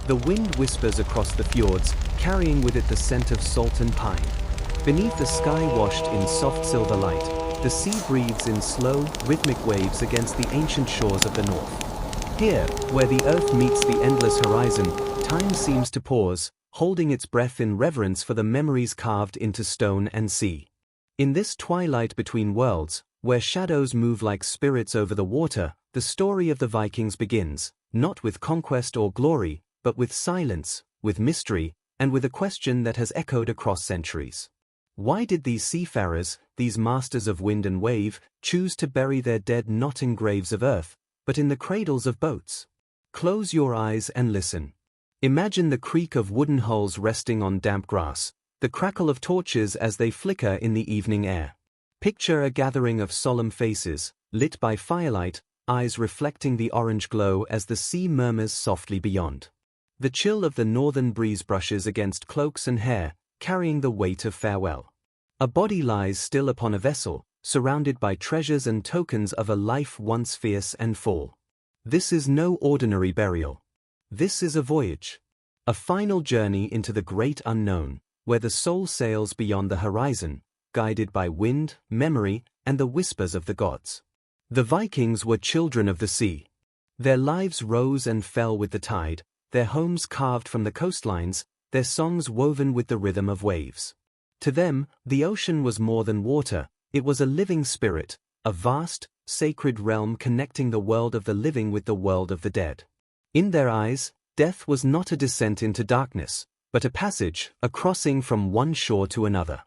The wind whispers across the fjords, carrying with it the scent of salt and pine. Beneath the sky washed in soft silver light, the sea breathes in slow, rhythmic waves against the ancient shores of the north. Here, where the earth meets the endless horizon, time seems to pause, holding its breath in reverence for the memories carved into stone and sea. In this twilight between worlds, where shadows move like spirits over the water, the story of the Vikings begins, not with conquest or glory, but with silence, with mystery, and with a question that has echoed across centuries. Why did these seafarers, these masters of wind and wave, choose to bury their dead not in graves of earth, but in the cradles of boats? Close your eyes and listen. Imagine the creak of wooden hulls resting on damp grass, the crackle of torches as they flicker in the evening air. Picture a gathering of solemn faces, lit by firelight, eyes reflecting the orange glow as the sea murmurs softly beyond. The chill of the northern breeze brushes against cloaks and hair, carrying the weight of farewell. A body lies still upon a vessel, surrounded by treasures and tokens of a life once fierce and full. This is no ordinary burial. This is a voyage. A final journey into the great unknown, where the soul sails beyond the horizon, guided by wind, memory, and the whispers of the gods. The Vikings were children of the sea. Their lives rose and fell with the tide, their homes carved from the coastlines, their songs woven with the rhythm of waves. To them, the ocean was more than water, it was a living spirit, a vast, sacred realm connecting the world of the living with the world of the dead. In their eyes, death was not a descent into darkness, but a passage, a crossing from one shore to another.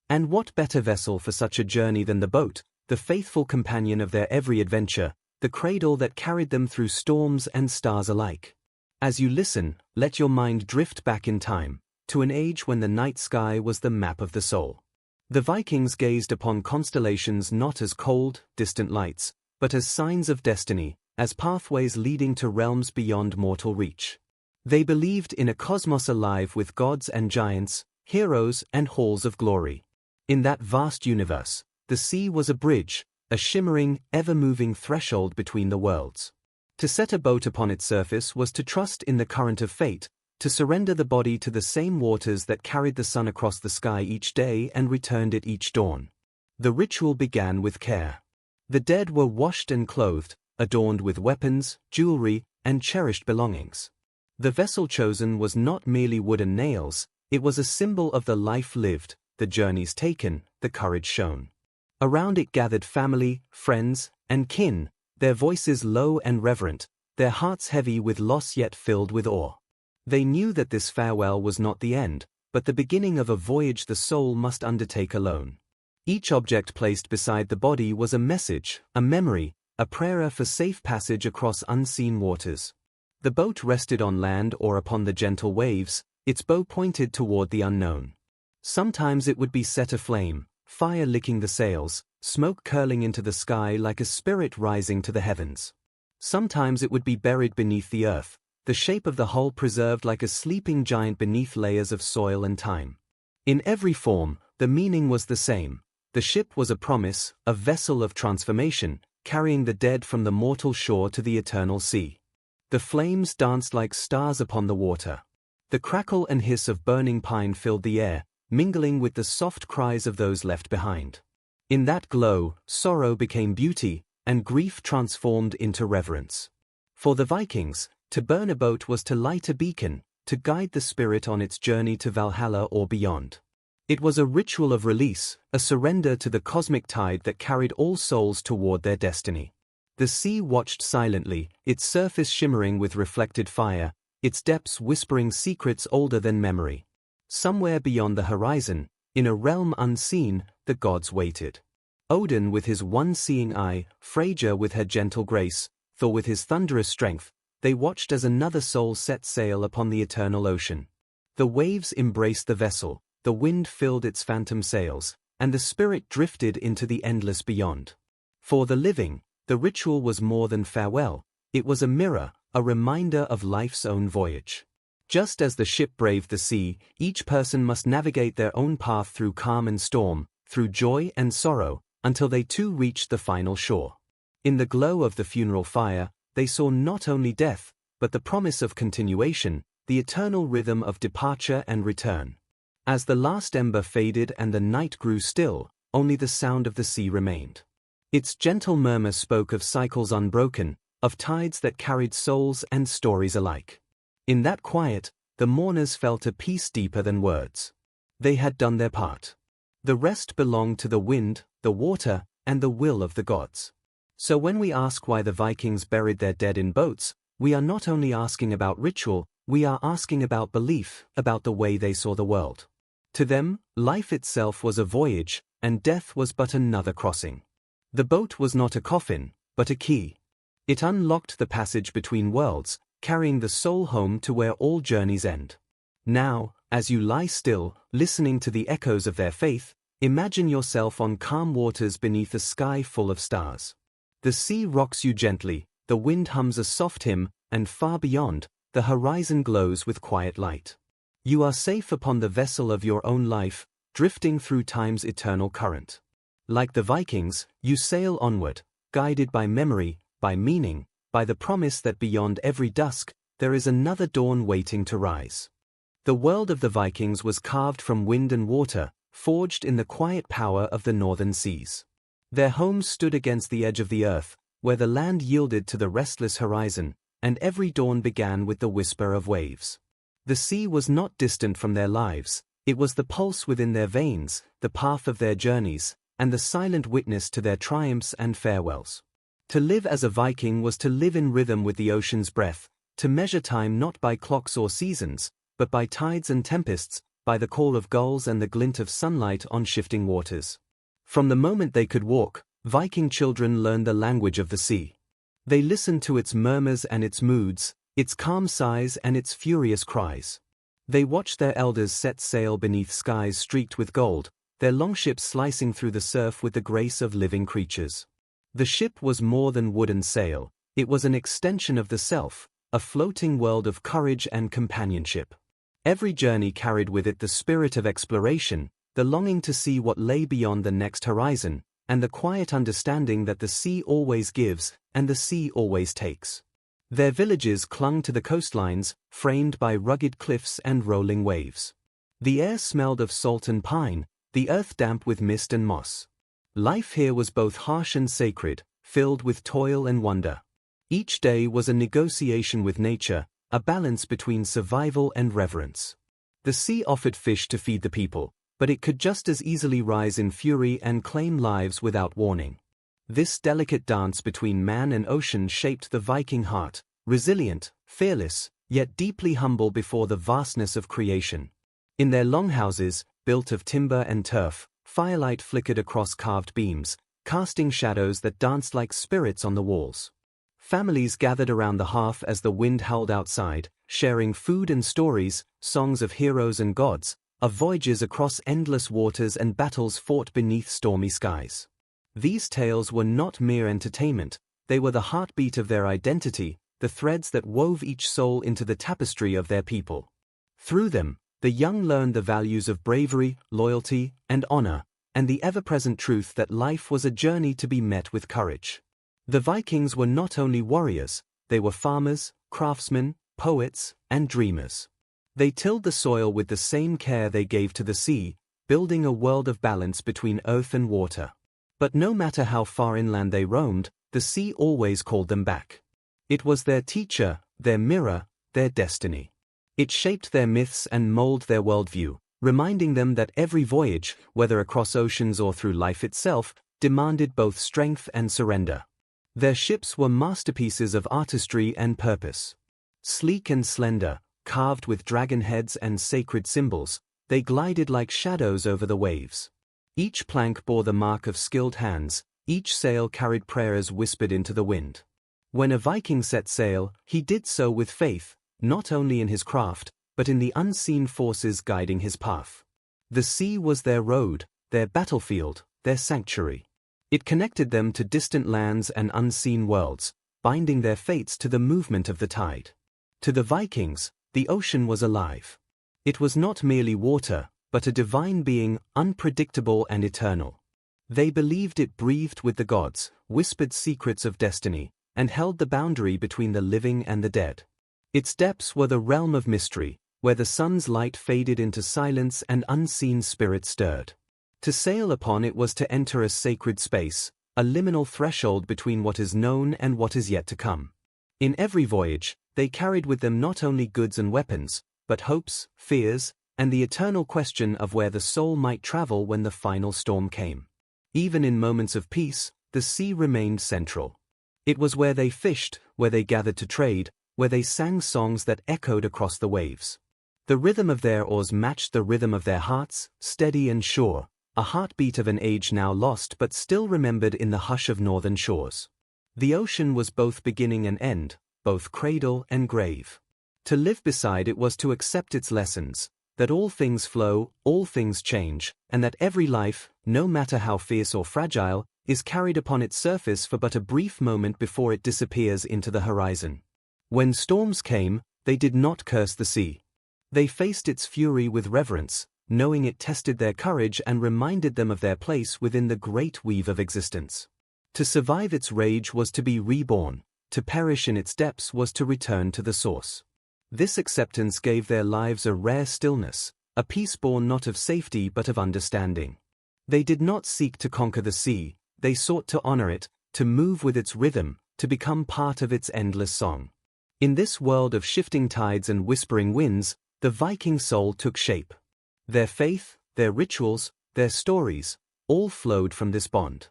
And what better vessel for such a journey than the boat, the faithful companion of their every adventure, the cradle that carried them through storms and stars alike? As you listen, let your mind drift back in time, to an age when the night sky was the map of the soul. The Vikings gazed upon constellations not as cold, distant lights, but as signs of destiny, as pathways leading to realms beyond mortal reach. They believed in a cosmos alive with gods and giants, heroes and halls of glory. In that vast universe, the sea was a bridge, a shimmering, ever-moving threshold between the worlds. To set a boat upon its surface was to trust in the current of fate, to surrender the body to the same waters that carried the sun across the sky each day and returned it each dawn. The ritual began with care. The dead were washed and clothed, adorned with weapons, jewelry, and cherished belongings. The vessel chosen was not merely wood and nails, it was a symbol of the life lived, the journeys taken, the courage shown. Around it gathered family, friends, and kin, their voices low and reverent, their hearts heavy with loss yet filled with awe. They knew that this farewell was not the end, but the beginning of a voyage the soul must undertake alone. Each object placed beside the body was a message, a memory, a prayer for safe passage across unseen waters. The boat rested on land or upon the gentle waves, its bow pointed toward the unknown. Sometimes it would be set aflame, fire licking the sails, smoke curling into the sky like a spirit rising to the heavens. Sometimes it would be buried beneath the earth, the shape of the hull preserved like a sleeping giant beneath layers of soil and time. In every form, the meaning was the same. The ship was a promise, a vessel of transformation, carrying the dead from the mortal shore to the eternal sea. The flames danced like stars upon the water. The crackle and hiss of burning pine filled the air, mingling with the soft cries of those left behind. In that glow, sorrow became beauty, and grief transformed into reverence. For the Vikings, to burn a boat was to light a beacon, to guide the spirit on its journey to Valhalla or beyond. It was a ritual of release, a surrender to the cosmic tide that carried all souls toward their destiny. The sea watched silently, its surface shimmering with reflected fire, its depths whispering secrets older than memory. Somewhere beyond the horizon, in a realm unseen, the gods waited. Odin with his one-seeing eye, Freyja with her gentle grace, Thor with his thunderous strength, they watched as another soul set sail upon the eternal ocean. The waves embraced the vessel, the wind filled its phantom sails, and the spirit drifted into the endless beyond. For the living, the ritual was more than farewell, it was a mirror, a reminder of life's own voyage. Just as the ship braved the sea, each person must navigate their own path through calm and storm, through joy and sorrow, until they too reached the final shore. In the glow of the funeral fire, they saw not only death, but the promise of continuation, the eternal rhythm of departure and return. As the last ember faded and the night grew still, only the sound of the sea remained. Its gentle murmur spoke of cycles unbroken, of tides that carried souls and stories alike. In that quiet, the mourners felt a peace deeper than words. They had done their part. The rest belonged to the wind, the water, and the will of the gods. So when we ask why the Vikings buried their dead in boats, we are not only asking about ritual, we are asking about belief, about the way they saw the world. To them, life itself was a voyage, and death was but another crossing. The boat was not a coffin, but a key. It unlocked the passage between worlds, carrying the soul home to where all journeys end. Now, as you lie still, listening to the echoes of their faith, imagine yourself on calm waters beneath a sky full of stars. The sea rocks you gently, the wind hums a soft hymn, and far beyond, the horizon glows with quiet light. You are safe upon the vessel of your own life, drifting through time's eternal current. Like the Vikings, you sail onward, guided by memory, by meaning, by the promise that beyond every dusk, there is another dawn waiting to rise. The world of the Vikings was carved from wind and water, forged in the quiet power of the northern seas. Their homes stood against the edge of the earth, where the land yielded to the restless horizon, and every dawn began with the whisper of waves. The sea was not distant from their lives, it was the pulse within their veins, the path of their journeys, and the silent witness to their triumphs and farewells. To live as a Viking was to live in rhythm with the ocean's breath, to measure time not by clocks or seasons, but by tides and tempests, by the call of gulls and the glint of sunlight on shifting waters. From the moment they could walk, Viking children learned the language of the sea. They listened to its murmurs and its moods, its calm sighs and its furious cries. They watched their elders set sail beneath skies streaked with gold, their longships slicing through the surf with the grace of living creatures. The ship was more than wood and sail, it was an extension of the self, a floating world of courage and companionship. Every journey carried with it the spirit of exploration, the longing to see what lay beyond the next horizon, and the quiet understanding that the sea always gives, and the sea always takes. Their villages clung to the coastlines, framed by rugged cliffs and rolling waves. The air smelled of salt and pine, the earth damp with mist and moss. Life here was both harsh and sacred, filled with toil and wonder. Each day was a negotiation with nature, a balance between survival and reverence. The sea offered fish to feed the people, but it could just as easily rise in fury and claim lives without warning. This delicate dance between man and ocean shaped the Viking heart, resilient, fearless, yet deeply humble before the vastness of creation. In their longhouses, built of timber and turf, firelight flickered across carved beams, casting shadows that danced like spirits on the walls. Families gathered around the hearth as the wind howled outside, sharing food and stories, songs of heroes and gods, of voyages across endless waters and battles fought beneath stormy skies. These tales were not mere entertainment, they were the heartbeat of their identity, the threads that wove each soul into the tapestry of their people. Through them, the young learned the values of bravery, loyalty, and honor, and the ever-present truth that life was a journey to be met with courage. The Vikings were not only warriors, they were farmers, craftsmen, poets, and dreamers. They tilled the soil with the same care they gave to the sea, building a world of balance between earth and water. But no matter how far inland they roamed, the sea always called them back. It was their teacher, their mirror, their destiny. It shaped their myths and molded their worldview, reminding them that every voyage, whether across oceans or through life itself, demanded both strength and surrender. Their ships were masterpieces of artistry and purpose. Sleek and slender, carved with dragon heads and sacred symbols, they glided like shadows over the waves. Each plank bore the mark of skilled hands, each sail carried prayers whispered into the wind. When a Viking set sail, he did so with faith, not only in his craft, but in the unseen forces guiding his path. The sea was their road, their battlefield, their sanctuary. It connected them to distant lands and unseen worlds, binding their fates to the movement of the tide. To the Vikings, the ocean was alive. It was not merely water, but a divine being, unpredictable and eternal. They believed it breathed with the gods, whispered secrets of destiny, and held the boundary between the living and the dead. Its depths were the realm of mystery, where the sun's light faded into silence and unseen spirits stirred. To sail upon it was to enter a sacred space, a liminal threshold between what is known and what is yet to come. In every voyage, they carried with them not only goods and weapons, but hopes, fears, and the eternal question of where the soul might travel when the final storm came. Even in moments of peace, the sea remained central. It was where they fished, where they gathered to trade, where they sang songs that echoed across the waves. The rhythm of their oars matched the rhythm of their hearts, steady and sure, a heartbeat of an age now lost but still remembered in the hush of northern shores. The ocean was both beginning and end, both cradle and grave. To live beside it was to accept its lessons, that all things flow, all things change, and that every life, no matter how fierce or fragile, is carried upon its surface for but a brief moment before it disappears into the horizon. When storms came, they did not curse the sea. They faced its fury with reverence, knowing it tested their courage and reminded them of their place within the great weave of existence. To survive its rage was to be reborn, to perish in its depths was to return to the source. This acceptance gave their lives a rare stillness, a peace born not of safety but of understanding. They did not seek to conquer the sea, they sought to honor it, to move with its rhythm, to become part of its endless song. In this world of shifting tides and whispering winds, the Viking soul took shape. Their faith, their rituals, their stories, all flowed from this bond.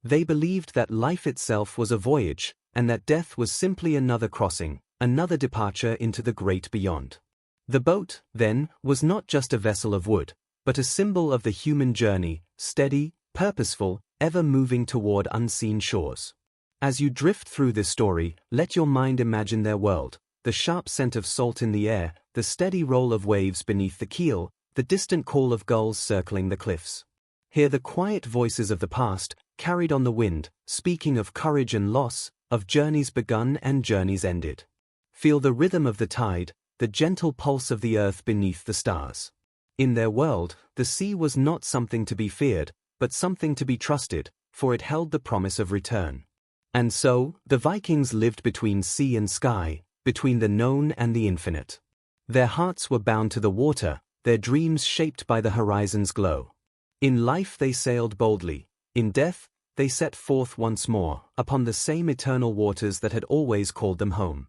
They believed that life itself was a voyage, and that death was simply another crossing, another departure into the great beyond. The boat, then, was not just a vessel of wood, but a symbol of the human journey, steady, purposeful, ever moving toward unseen shores. As you drift through this story, let your mind imagine their world, the sharp scent of salt in the air, the steady roll of waves beneath the keel, the distant call of gulls circling the cliffs. Hear the quiet voices of the past, carried on the wind, speaking of courage and loss, of journeys begun and journeys ended. Feel the rhythm of the tide, the gentle pulse of the earth beneath the stars. In their world, the sea was not something to be feared, but something to be trusted, for it held the promise of return. And so, the Vikings lived between sea and sky, between the known and the infinite. Their hearts were bound to the water, their dreams shaped by the horizon's glow. In life they sailed boldly, in death, they set forth once more, upon the same eternal waters that had always called them home.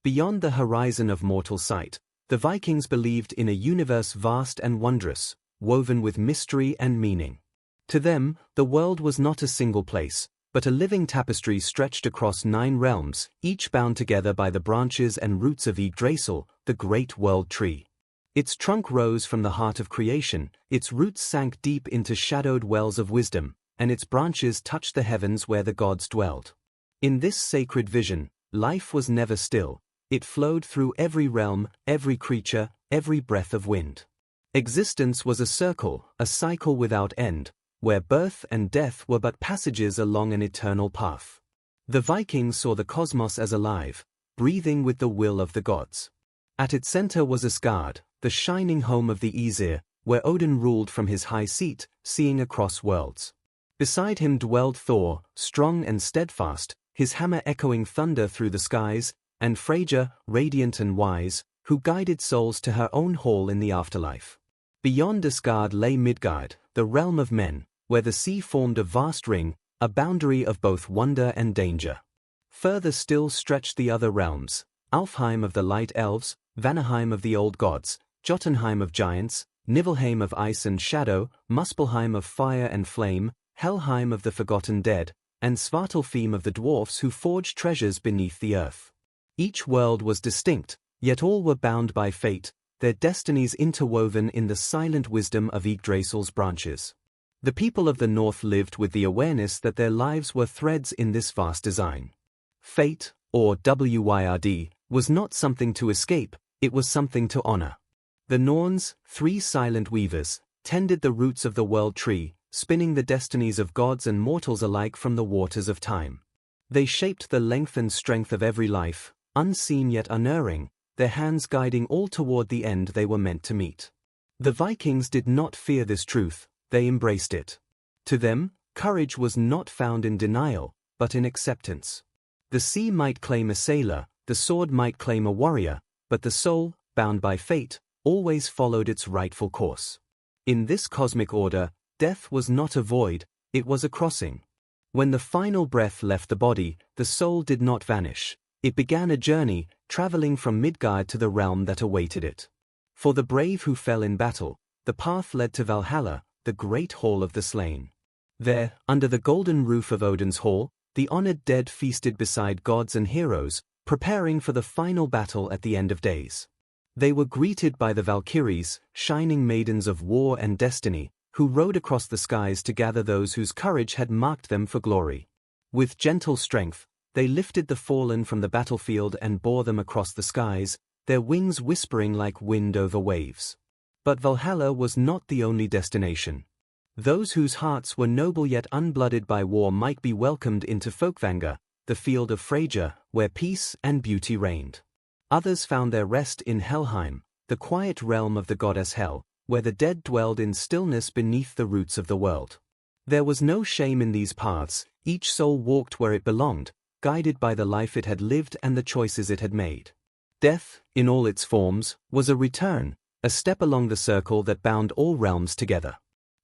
Beyond the horizon of mortal sight, the Vikings believed in a universe vast and wondrous, woven with mystery and meaning. To them, the world was not a single place, but a living tapestry stretched across 9 realms, each bound together by the branches and roots of Yggdrasil, the great world tree. Its trunk rose from the heart of creation, its roots sank deep into shadowed wells of wisdom, and its branches touched the heavens where the gods dwelled. In this sacred vision, life was never still. It flowed through every realm, every creature, every breath of wind. Existence was a cycle without end, where birth and death were but passages along an eternal path. The Vikings saw the cosmos as alive, breathing with the will of the gods. At its center was Asgard, the shining home of the Aesir, where Odin ruled from his high seat, seeing across worlds. Beside him dwelled Thor, strong and steadfast, his hammer echoing thunder through the skies, and Freyja, radiant and wise, who guided souls to her own hall in the afterlife. Beyond Asgard lay Midgard, the realm of men, where the sea formed a vast ring, a boundary of both wonder and danger. Further still stretched the other realms, Alfheim of the light elves, Vanaheim of the old gods, Jotunheim of giants, Niflheim of ice and shadow, Muspelheim of fire and flame, Helheim of the forgotten dead, and Svartalfheim of the dwarfs who forged treasures beneath the earth. Each world was distinct, yet all were bound by fate, their destinies interwoven in the silent wisdom of Yggdrasil's branches. The people of the north lived with the awareness that their lives were threads in this vast design. Fate, or Wyrd, was not something to escape, it was something to honor. The Norns, 3 silent weavers, tended the roots of the world tree, spinning the destinies of gods and mortals alike from the waters of time. They shaped the length and strength of every life, unseen yet unerring, their hands guiding all toward the end they were meant to meet. The Vikings did not fear this truth, they embraced it. To them, courage was not found in denial, but in acceptance. The sea might claim a sailor, the sword might claim a warrior, but the soul, bound by fate, always followed its rightful course. In this cosmic order, death was not a void, it was a crossing. When the final breath left the body, the soul did not vanish. It began a journey, traveling from Midgard to the realm that awaited it. For the brave who fell in battle, the path led to Valhalla, the great hall of the slain. There, under the golden roof of Odin's hall, the honored dead feasted beside gods and heroes, preparing for the final battle at the end of days. They were greeted by the Valkyries, shining maidens of war and destiny, who rode across the skies to gather those whose courage had marked them for glory. With gentle strength, they lifted the fallen from the battlefield and bore them across the skies, their wings whispering like wind over waves. But Valhalla was not the only destination. Those whose hearts were noble yet unblooded by war might be welcomed into Folkvanga, the field of Freyja, where peace and beauty reigned. Others found their rest in Helheim, the quiet realm of the goddess Hel, where the dead dwelled in stillness beneath the roots of the world. There was no shame in these paths, each soul walked where it belonged, guided by the life it had lived and the choices it had made. Death, in all its forms, was a return, a step along the circle that bound all realms together.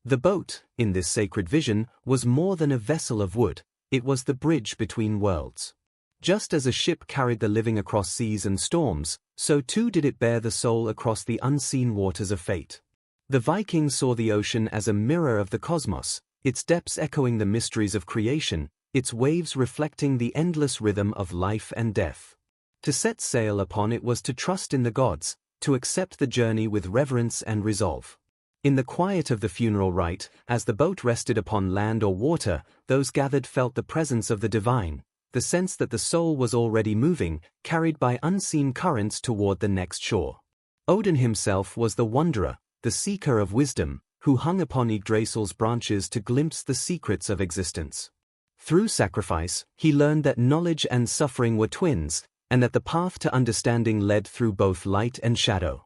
The boat, in this sacred vision, was more than a vessel of wood, it was the bridge between worlds. Just as a ship carried the living across seas and storms, so too did it bear the soul across the unseen waters of fate. The Vikings saw the ocean as a mirror of the cosmos, its depths echoing the mysteries of creation, its waves reflecting the endless rhythm of life and death. To set sail upon it was to trust in the gods, to accept the journey with reverence and resolve. In the quiet of the funeral rite, as the boat rested upon land or water, those gathered felt the presence of the divine, the sense that the soul was already moving, carried by unseen currents toward the next shore. Odin himself was the wanderer, the seeker of wisdom, who hung upon Yggdrasil's branches to glimpse the secrets of existence. Through sacrifice, he learned that knowledge and suffering were twins, and that the path to understanding led through both light and shadow.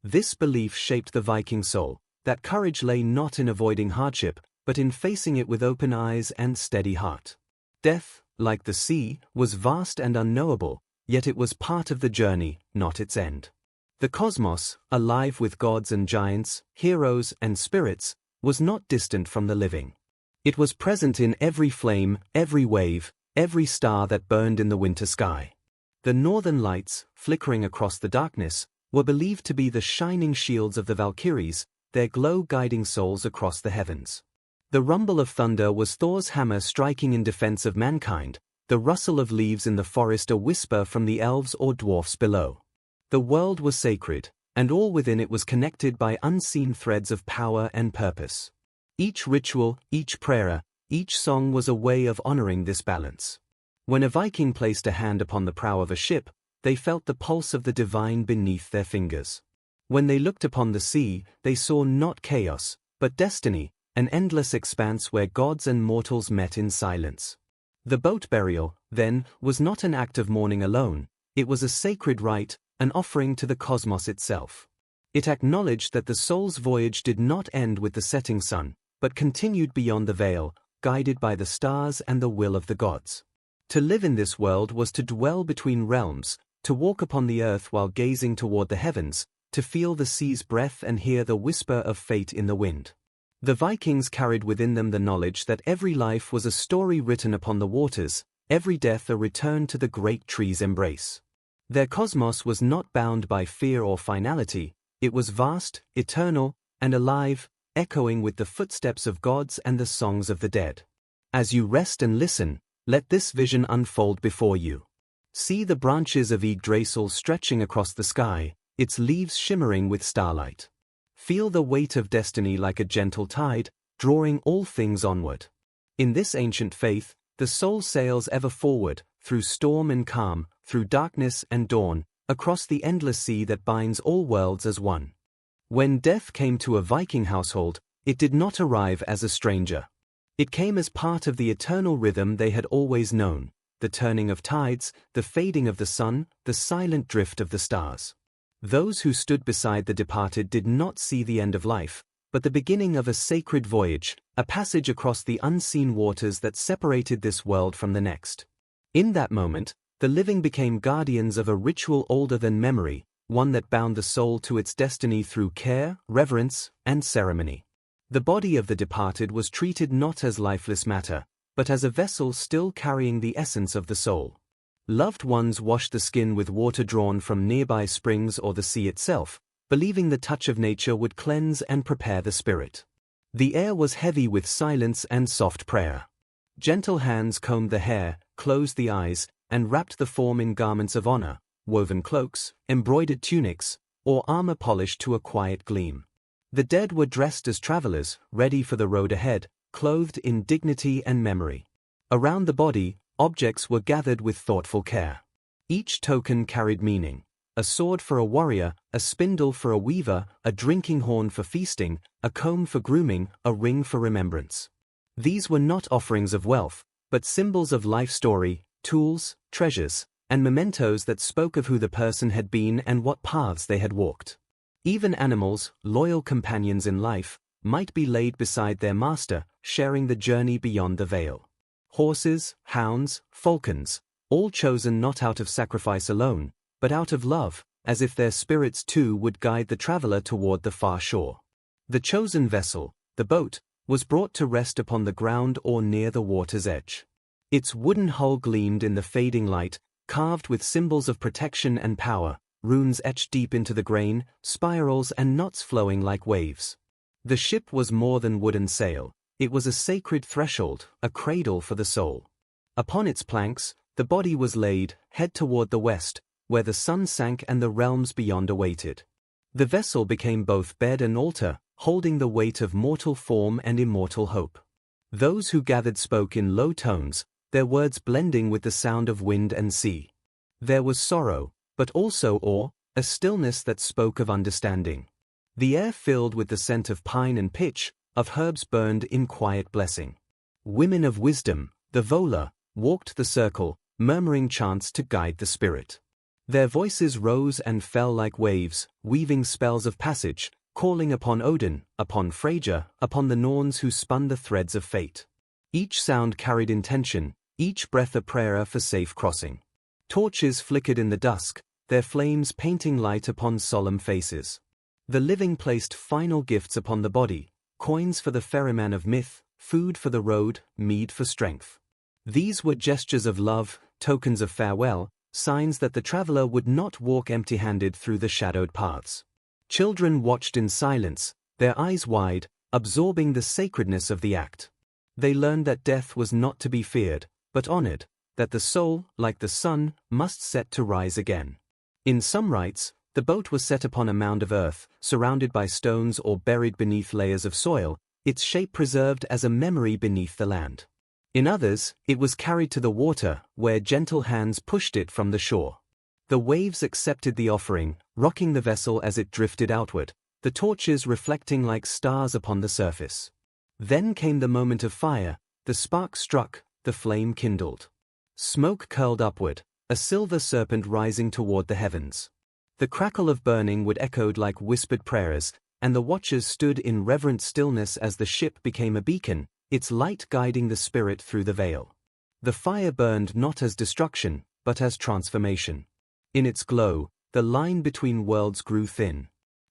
This belief shaped the Viking soul, that courage lay not in avoiding hardship, but in facing it with open eyes and steady heart. Death, like the sea, was vast and unknowable, yet it was part of the journey, not its end. The cosmos, alive with gods and giants, heroes and spirits, was not distant from the living. It was present in every flame, every wave, every star that burned in the winter sky. The northern lights, flickering across the darkness, were believed to be the shining shields of the Valkyries, their glow guiding souls across the heavens. The rumble of thunder was Thor's hammer striking in defense of mankind, the rustle of leaves in the forest a whisper from the elves or dwarfs below. The world was sacred, and all within it was connected by unseen threads of power and purpose. Each ritual, each prayer, each song was a way of honoring this balance. When a Viking placed a hand upon the prow of a ship, they felt the pulse of the divine beneath their fingers. When they looked upon the sea, they saw not chaos, but destiny, an endless expanse where gods and mortals met in silence. The boat burial, then, was not an act of mourning alone, it was a sacred rite, an offering to the cosmos itself. It acknowledged that the soul's voyage did not end with the setting sun, but continued beyond the veil, guided by the stars and the will of the gods. To live in this world was to dwell between realms, to walk upon the earth while gazing toward the heavens, to feel the sea's breath and hear the whisper of fate in the wind. The Vikings carried within them the knowledge that every life was a story written upon the waters, every death a return to the great tree's embrace. Their cosmos was not bound by fear or finality, it was vast, eternal, and alive, echoing with the footsteps of gods and the songs of the dead. As you rest and listen, let this vision unfold before you. See the branches of Yggdrasil stretching across the sky, its leaves shimmering with starlight. Feel the weight of destiny like a gentle tide, drawing all things onward. In this ancient faith, the soul sails ever forward, through storm and calm, through darkness and dawn, across the endless sea that binds all worlds as one. When death came to a Viking household, it did not arrive as a stranger. It came as part of the eternal rhythm they had always known, the turning of tides, the fading of the sun, the silent drift of the stars. Those who stood beside the departed did not see the end of life, but the beginning of a sacred voyage, a passage across the unseen waters that separated this world from the next. In that moment, the living became guardians of a ritual older than memory, one that bound the soul to its destiny through care, reverence, and ceremony. The body of the departed was treated not as lifeless matter, but as a vessel still carrying the essence of the soul. Loved ones washed the skin with water drawn from nearby springs or the sea itself, believing the touch of nature would cleanse and prepare the spirit. The air was heavy with silence and soft prayer. Gentle hands combed the hair, closed the eyes, and wrapped the form in garments of honor, woven cloaks, embroidered tunics, or armor polished to a quiet gleam. The dead were dressed as travelers, ready for the road ahead, clothed in dignity and memory. Around the body, objects were gathered with thoughtful care. Each token carried meaning: a sword for a warrior, a spindle for a weaver, a drinking horn for feasting, a comb for grooming, a ring for remembrance. These were not offerings of wealth, but symbols of life story, tools, treasures, and mementos that spoke of who the person had been and what paths they had walked. Even animals, loyal companions in life, might be laid beside their master, sharing the journey beyond the veil. Horses, hounds, falcons, all chosen not out of sacrifice alone, but out of love, as if their spirits too would guide the traveler toward the far shore. The chosen vessel, the boat, was brought to rest upon the ground or near the water's edge. Its wooden hull gleamed in the fading light, carved with symbols of protection and power, runes etched deep into the grain, spirals and knots flowing like waves. The ship was more than wood and sail. It was a sacred threshold, a cradle for the soul. Upon its planks, the body was laid, head toward the west, where the sun sank and the realms beyond awaited. The vessel became both bed and altar, holding the weight of mortal form and immortal hope. Those who gathered spoke in low tones, their words blending with the sound of wind and sea. There was sorrow, but also awe, a stillness that spoke of understanding. The air filled with the scent of pine and pitch, of herbs burned in quiet blessing. Women of wisdom, the Vola, walked the circle, murmuring chants to guide the spirit. Their voices rose and fell like waves, weaving spells of passage, calling upon Odin, upon Freyja, upon the Norns who spun the threads of fate. Each sound carried intention, each breath a prayer for safe crossing. Torches flickered in the dusk, their flames painting light upon solemn faces. The living placed final gifts upon the body, coins for the ferryman of myth, food for the road, mead for strength. These were gestures of love, tokens of farewell, signs that the traveler would not walk empty-handed through the shadowed paths. Children watched in silence, their eyes wide, absorbing the sacredness of the act. They learned that death was not to be feared, but honored, that the soul, like the sun, must set to rise again. In some rites, the boat was set upon a mound of earth, surrounded by stones or buried beneath layers of soil, its shape preserved as a memory beneath the land. In others, it was carried to the water, where gentle hands pushed it from the shore. The waves accepted the offering, rocking the vessel as it drifted outward, the torches reflecting like stars upon the surface. Then came the moment of fire, the spark struck, the flame kindled. Smoke curled upward, a silver serpent rising toward the heavens. The crackle of burning would echoed like whispered prayers, and the watchers stood in reverent stillness as the ship became a beacon, its light guiding the spirit through the veil. The fire burned not as destruction, but as transformation. In its glow, the line between worlds grew thin.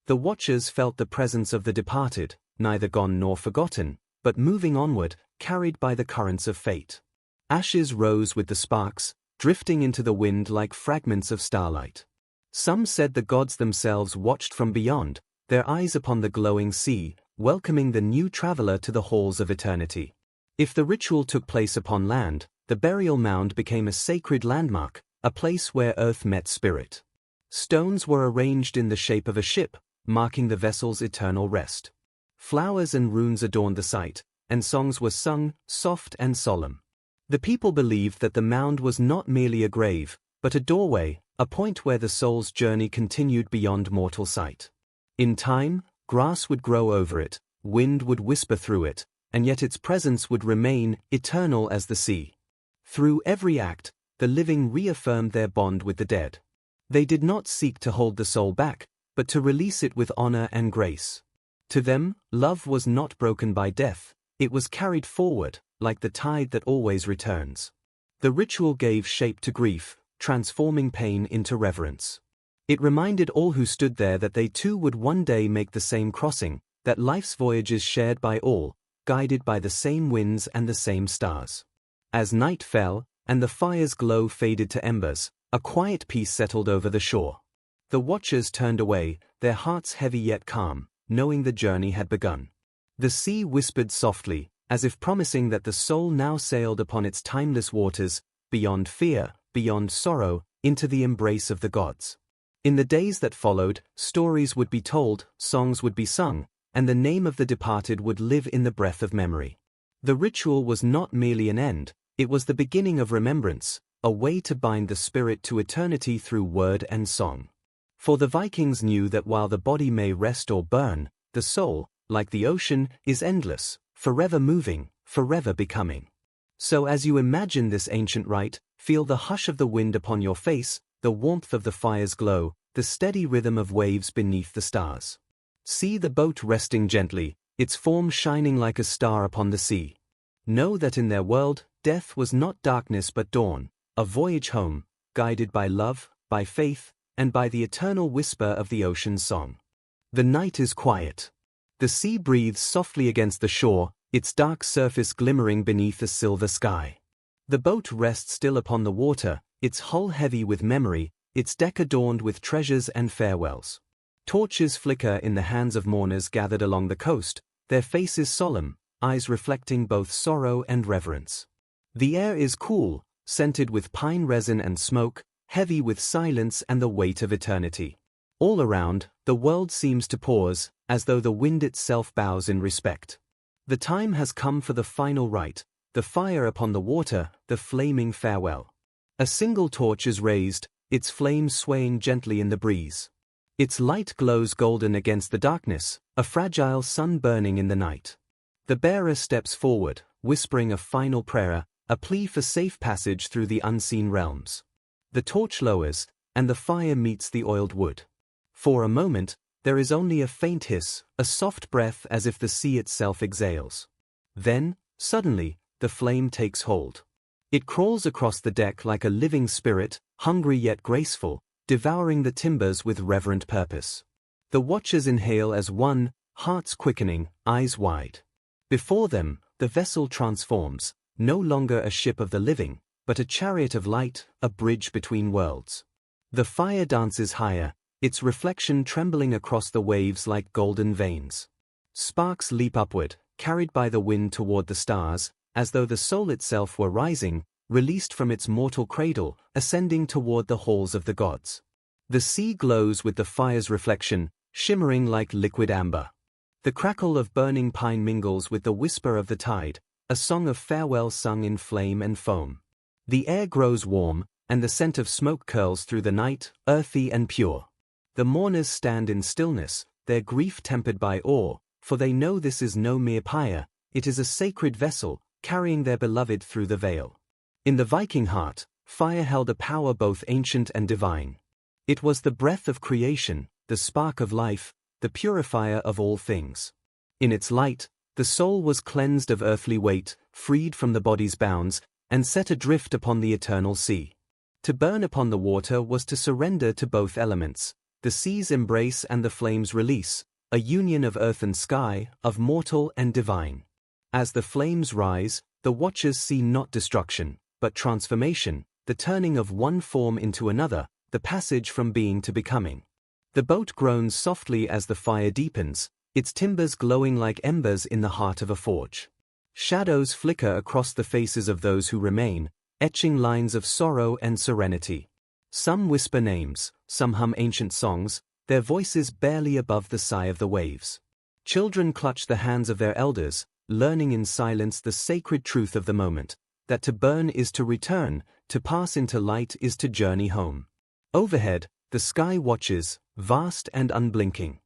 The watchers felt the presence of the departed, neither gone nor forgotten, but moving onward, carried by the currents of fate. Ashes rose with the sparks, drifting into the wind like fragments of starlight. Some said the gods themselves watched from beyond, their eyes upon the glowing sea, welcoming the new traveler to the halls of eternity. If the ritual took place upon land, the burial mound became a sacred landmark, a place where earth met spirit. Stones were arranged in the shape of a ship, marking the vessel's eternal rest. Flowers and runes adorned the site, and songs were sung, soft and solemn. The people believed that the mound was not merely a grave, but a doorway, a point where the soul's journey continued beyond mortal sight. In time, grass would grow over it, wind would whisper through it, and yet its presence would remain eternal as the sea. Through every act, the living reaffirmed their bond with the dead. They did not seek to hold the soul back, but to release it with honor and grace. To them, love was not broken by death, it was carried forward, like the tide that always returns. The ritual gave shape to grief, transforming pain into reverence. It reminded all who stood there that they too would one day make the same crossing, that life's voyage is shared by all, guided by the same winds and the same stars. As night fell, and the fire's glow faded to embers, a quiet peace settled over the shore. The watchers turned away, their hearts heavy yet calm, knowing the journey had begun. The sea whispered softly, as if promising that the soul now sailed upon its timeless waters, beyond fear, beyond sorrow, into the embrace of the gods. In the days that followed, stories would be told, songs would be sung, and the name of the departed would live in the breath of memory. The ritual was not merely an end, it was the beginning of remembrance, a way to bind the spirit to eternity through word and song. For the Vikings knew that while the body may rest or burn, the soul, like the ocean, is endless, forever moving, forever becoming. So as you imagine this ancient rite, feel the hush of the wind upon your face, the warmth of the fire's glow, the steady rhythm of waves beneath the stars. See the boat resting gently, its form shining like a star upon the sea. Know that in their world, death was not darkness but dawn, a voyage home, guided by love, by faith, and by the eternal whisper of the ocean's song. The night is quiet. The sea breathes softly against the shore, its dark surface glimmering beneath a silver sky. The boat rests still upon the water, its hull heavy with memory, its deck adorned with treasures and farewells. Torches flicker in the hands of mourners gathered along the coast, their faces solemn, eyes reflecting both sorrow and reverence. The air is cool, scented with pine resin and smoke, heavy with silence and the weight of eternity. All around, the world seems to pause, as though the wind itself bows in respect. The time has come for the final rite, the fire upon the water, the flaming farewell. A single torch is raised, its flames swaying gently in the breeze. Its light glows golden against the darkness, a fragile sun burning in the night. The bearer steps forward, whispering a final prayer, a plea for safe passage through the unseen realms. The torch lowers, and the fire meets the oiled wood. For a moment, there is only a faint hiss, a soft breath as if the sea itself exhales. Then, suddenly, the flame takes hold. It crawls across the deck like a living spirit, hungry yet graceful, devouring the timbers with reverent purpose. The watchers inhale as one, hearts quickening, eyes wide. Before them, the vessel transforms, no longer a ship of the living, but a chariot of light, a bridge between worlds. The fire dances higher, its reflection trembling across the waves like golden veins. Sparks leap upward, carried by the wind toward the stars, as though the soul itself were rising, released from its mortal cradle, ascending toward the halls of the gods. The sea glows with the fire's reflection, shimmering like liquid amber. The crackle of burning pine mingles with the whisper of the tide, a song of farewell sung in flame and foam. The air grows warm, and the scent of smoke curls through the night, earthy and pure. The mourners stand in stillness, their grief tempered by awe, for they know this is no mere pyre, it is a sacred vessel, carrying their beloved through the veil. In the Viking heart, fire held a power both ancient and divine. It was the breath of creation, the spark of life, the purifier of all things. In its light, the soul was cleansed of earthly weight, freed from the body's bounds, and set adrift upon the eternal sea. To burn upon the water was to surrender to both elements, the sea's embrace and the flame's release, a union of earth and sky, of mortal and divine. As the flames rise, the watchers see not destruction, but transformation, the turning of one form into another, the passage from being to becoming. The boat groans softly as the fire deepens, its timbers glowing like embers in the heart of a forge. Shadows flicker across the faces of those who remain, etching lines of sorrow and serenity. Some whisper names, some hum ancient songs, their voices barely above the sigh of the waves. Children clutch the hands of their elders, learning in silence the sacred truth of the moment, that to burn is to return, to pass into light is to journey home. Overhead, the sky watches, vast and unblinking.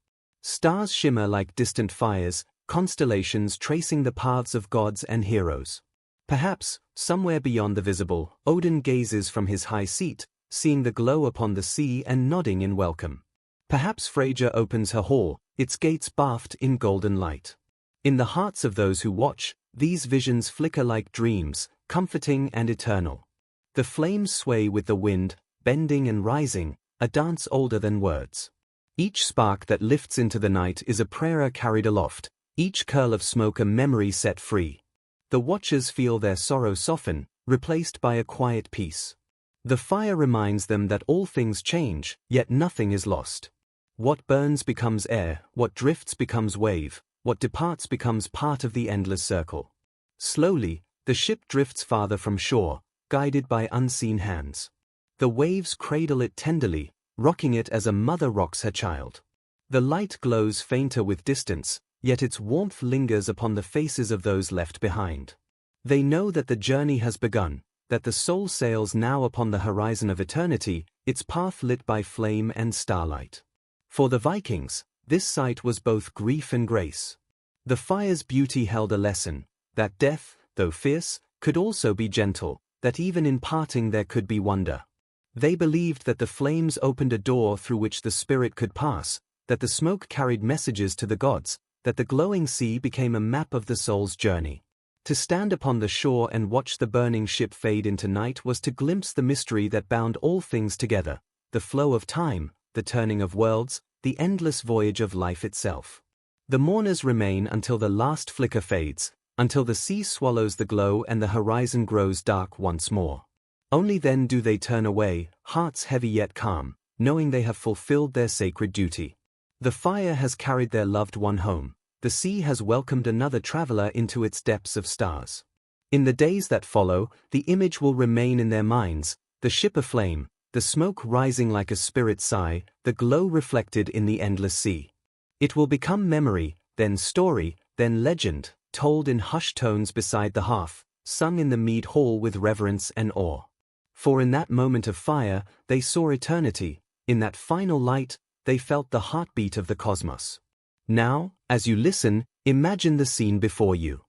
Stars shimmer like distant fires, constellations tracing the paths of gods and heroes. Perhaps, somewhere beyond the visible, Odin gazes from his high seat, seeing the glow upon the sea and nodding in welcome. Perhaps Freyja opens her hall, its gates bathed in golden light. In the hearts of those who watch, these visions flicker like dreams, comforting and eternal. The flames sway with the wind, bending and rising, a dance older than words. Each spark that lifts into the night is a prayer carried aloft, each curl of smoke a memory set free. The watchers feel their sorrow soften, replaced by a quiet peace. The fire reminds them that all things change, yet nothing is lost. What burns becomes air, what drifts becomes wave, what departs becomes part of the endless circle. Slowly, the ship drifts farther from shore, guided by unseen hands. The waves cradle it tenderly, rocking it as a mother rocks her child. The light glows fainter with distance, yet its warmth lingers upon the faces of those left behind. They know that the journey has begun, that the soul sails now upon the horizon of eternity, its path lit by flame and starlight. For the Vikings, this sight was both grief and grace. The fire's beauty held a lesson, that death, though fierce, could also be gentle, that even in parting there could be wonder. They believed that the flames opened a door through which the spirit could pass, that the smoke carried messages to the gods, that the glowing sea became a map of the soul's journey. To stand upon the shore and watch the burning ship fade into night was to glimpse the mystery that bound all things together, the flow of time, the turning of worlds, the endless voyage of life itself. The mourners remain until the last flicker fades, until the sea swallows the glow and the horizon grows dark once more. Only then do they turn away, hearts heavy yet calm, knowing they have fulfilled their sacred duty. The fire has carried their loved one home, the sea has welcomed another traveler into its depths of stars. In the days that follow, the image will remain in their minds, the ship aflame, the smoke rising like a spirit sigh, the glow reflected in the endless sea. It will become memory, then story, then legend, told in hushed tones beside the hearth, sung in the mead hall with reverence and awe. For in that moment of fire, they saw eternity, in that final light, they felt the heartbeat of the cosmos. Now, as you listen, imagine the scene before you.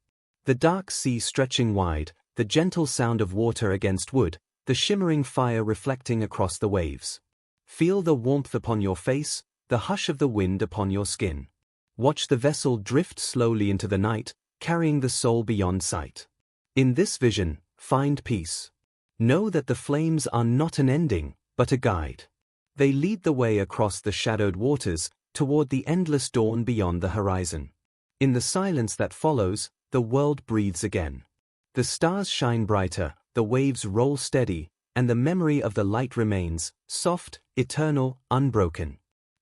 The dark sea stretching wide, the gentle sound of water against wood, the shimmering fire reflecting across the waves. Feel the warmth upon your face, the hush of the wind upon your skin. Watch the vessel drift slowly into the night, carrying the soul beyond sight. In this vision, find peace. Know that the flames are not an ending, but a guide. They lead the way across the shadowed waters, toward the endless dawn beyond the horizon. In the silence that follows, the world breathes again. The stars shine brighter, the waves roll steady, and the memory of the light remains, soft, eternal, unbroken.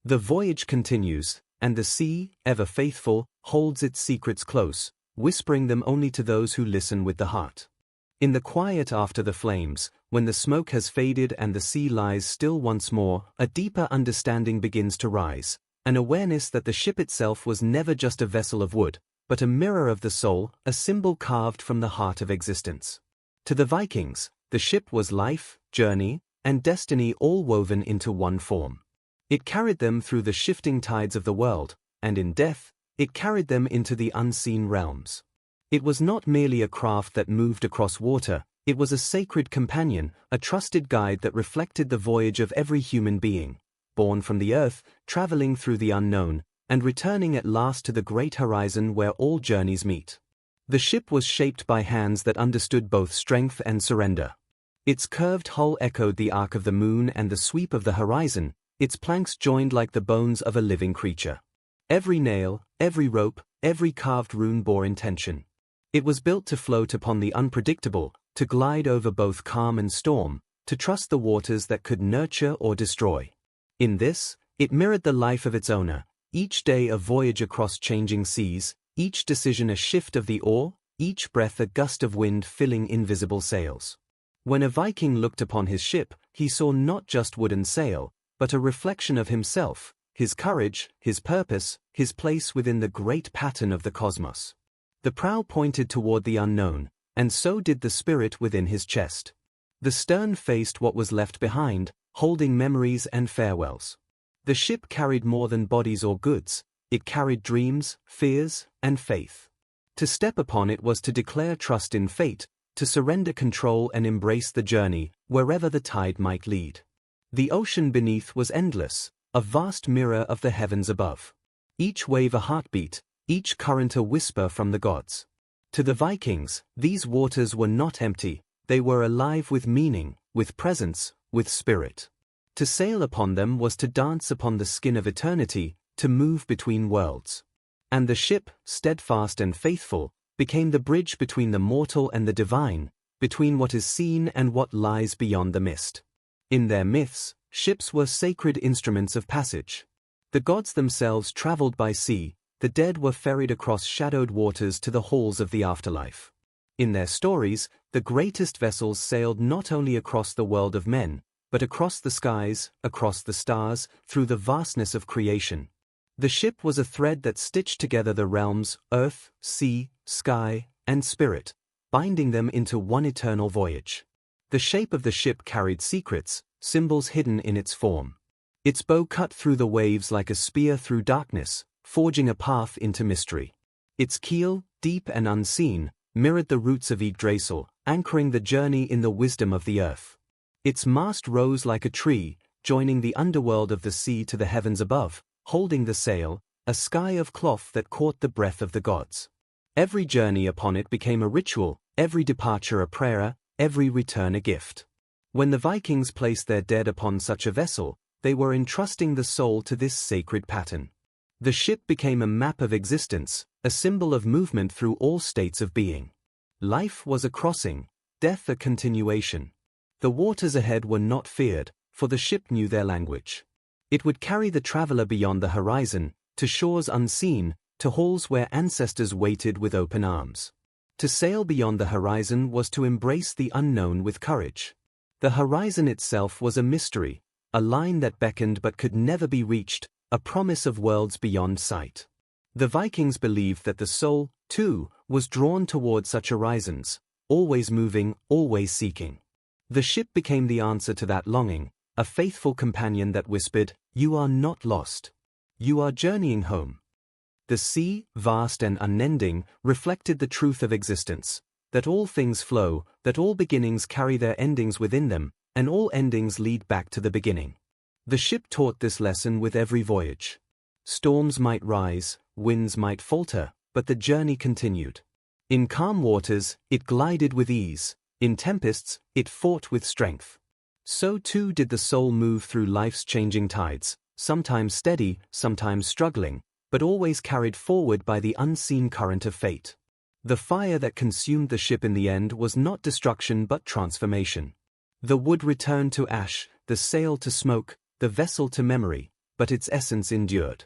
The voyage continues, and the sea, ever faithful, holds its secrets close, whispering them only to those who listen with the heart. In the quiet after the flames, when the smoke has faded and the sea lies still once more, a deeper understanding begins to rise, an awareness that the ship itself was never just a vessel of wood, but a mirror of the soul, a symbol carved from the heart of existence. To the Vikings, the ship was life, journey, and destiny all woven into one form. It carried them through the shifting tides of the world, and in death, it carried them into the unseen realms. It was not merely a craft that moved across water, it was a sacred companion, a trusted guide that reflected the voyage of every human being, born from the earth, traveling through the unknown, and returning at last to the great horizon where all journeys meet. The ship was shaped by hands that understood both strength and surrender. Its curved hull echoed the arc of the moon and the sweep of the horizon, its planks joined like the bones of a living creature. Every nail, every rope, every carved rune bore intention. It was built to float upon the unpredictable, to glide over both calm and storm, to trust the waters that could nurture or destroy. In this, it mirrored the life of its owner, each day a voyage across changing seas, each decision a shift of the oar, each breath a gust of wind filling invisible sails. When a Viking looked upon his ship, he saw not just wooden sail, but a reflection of himself, his courage, his purpose, his place within the great pattern of the cosmos. The prow pointed toward the unknown, and so did the spirit within his chest. The stern faced what was left behind, holding memories and farewells. The ship carried more than bodies or goods, it carried dreams, fears, and faith. To step upon it was to declare trust in fate, to surrender control and embrace the journey, wherever the tide might lead. The ocean beneath was endless, a vast mirror of the heavens above. Each wave a heartbeat, each current a whisper from the gods. To the Vikings, these waters were not empty, they were alive with meaning, with presence, with spirit. To sail upon them was to dance upon the skin of eternity, to move between worlds. And the ship, steadfast and faithful, became the bridge between the mortal and the divine, between what is seen and what lies beyond the mist. In their myths, ships were sacred instruments of passage. The gods themselves traveled by sea, the dead were ferried across shadowed waters to the halls of the afterlife. In their stories, the greatest vessels sailed not only across the world of men, but across the skies, across the stars, through the vastness of creation. The ship was a thread that stitched together the realms, earth, sea, sky, and spirit, binding them into one eternal voyage. The shape of the ship carried secrets, symbols hidden in its form. Its bow cut through the waves like a spear through darkness, forging a path into mystery. Its keel, deep and unseen, mirrored the roots of Yggdrasil, anchoring the journey in the wisdom of the earth. Its mast rose like a tree, joining the underworld of the sea to the heavens above, holding the sail, a sky of cloth that caught the breath of the gods. Every journey upon it became a ritual, every departure a prayer, every return a gift. When the Vikings placed their dead upon such a vessel, they were entrusting the soul to this sacred pattern. The ship became a map of existence, a symbol of movement through all states of being. Life was a crossing, death a continuation. The waters ahead were not feared, for the ship knew their language. It would carry the traveler beyond the horizon, to shores unseen, to halls where ancestors waited with open arms. To sail beyond the horizon was to embrace the unknown with courage. The horizon itself was a mystery, a line that beckoned but could never be reached, a promise of worlds beyond sight. The Vikings believed that the soul, too, was drawn toward such horizons, always moving, always seeking. The ship became the answer to that longing, a faithful companion that whispered, "You are not lost. You are journeying home." The sea, vast and unending, reflected the truth of existence, that all things flow, that all beginnings carry their endings within them, and all endings lead back to the beginning. The ship taught this lesson with every voyage. Storms might rise, winds might falter, but the journey continued. In calm waters, it glided with ease. In tempests, it fought with strength. So too did the soul move through life's changing tides, sometimes steady, sometimes struggling, but always carried forward by the unseen current of fate. The fire that consumed the ship in the end was not destruction but transformation. The wood returned to ash, the sail to smoke, the vessel to memory, but its essence endured.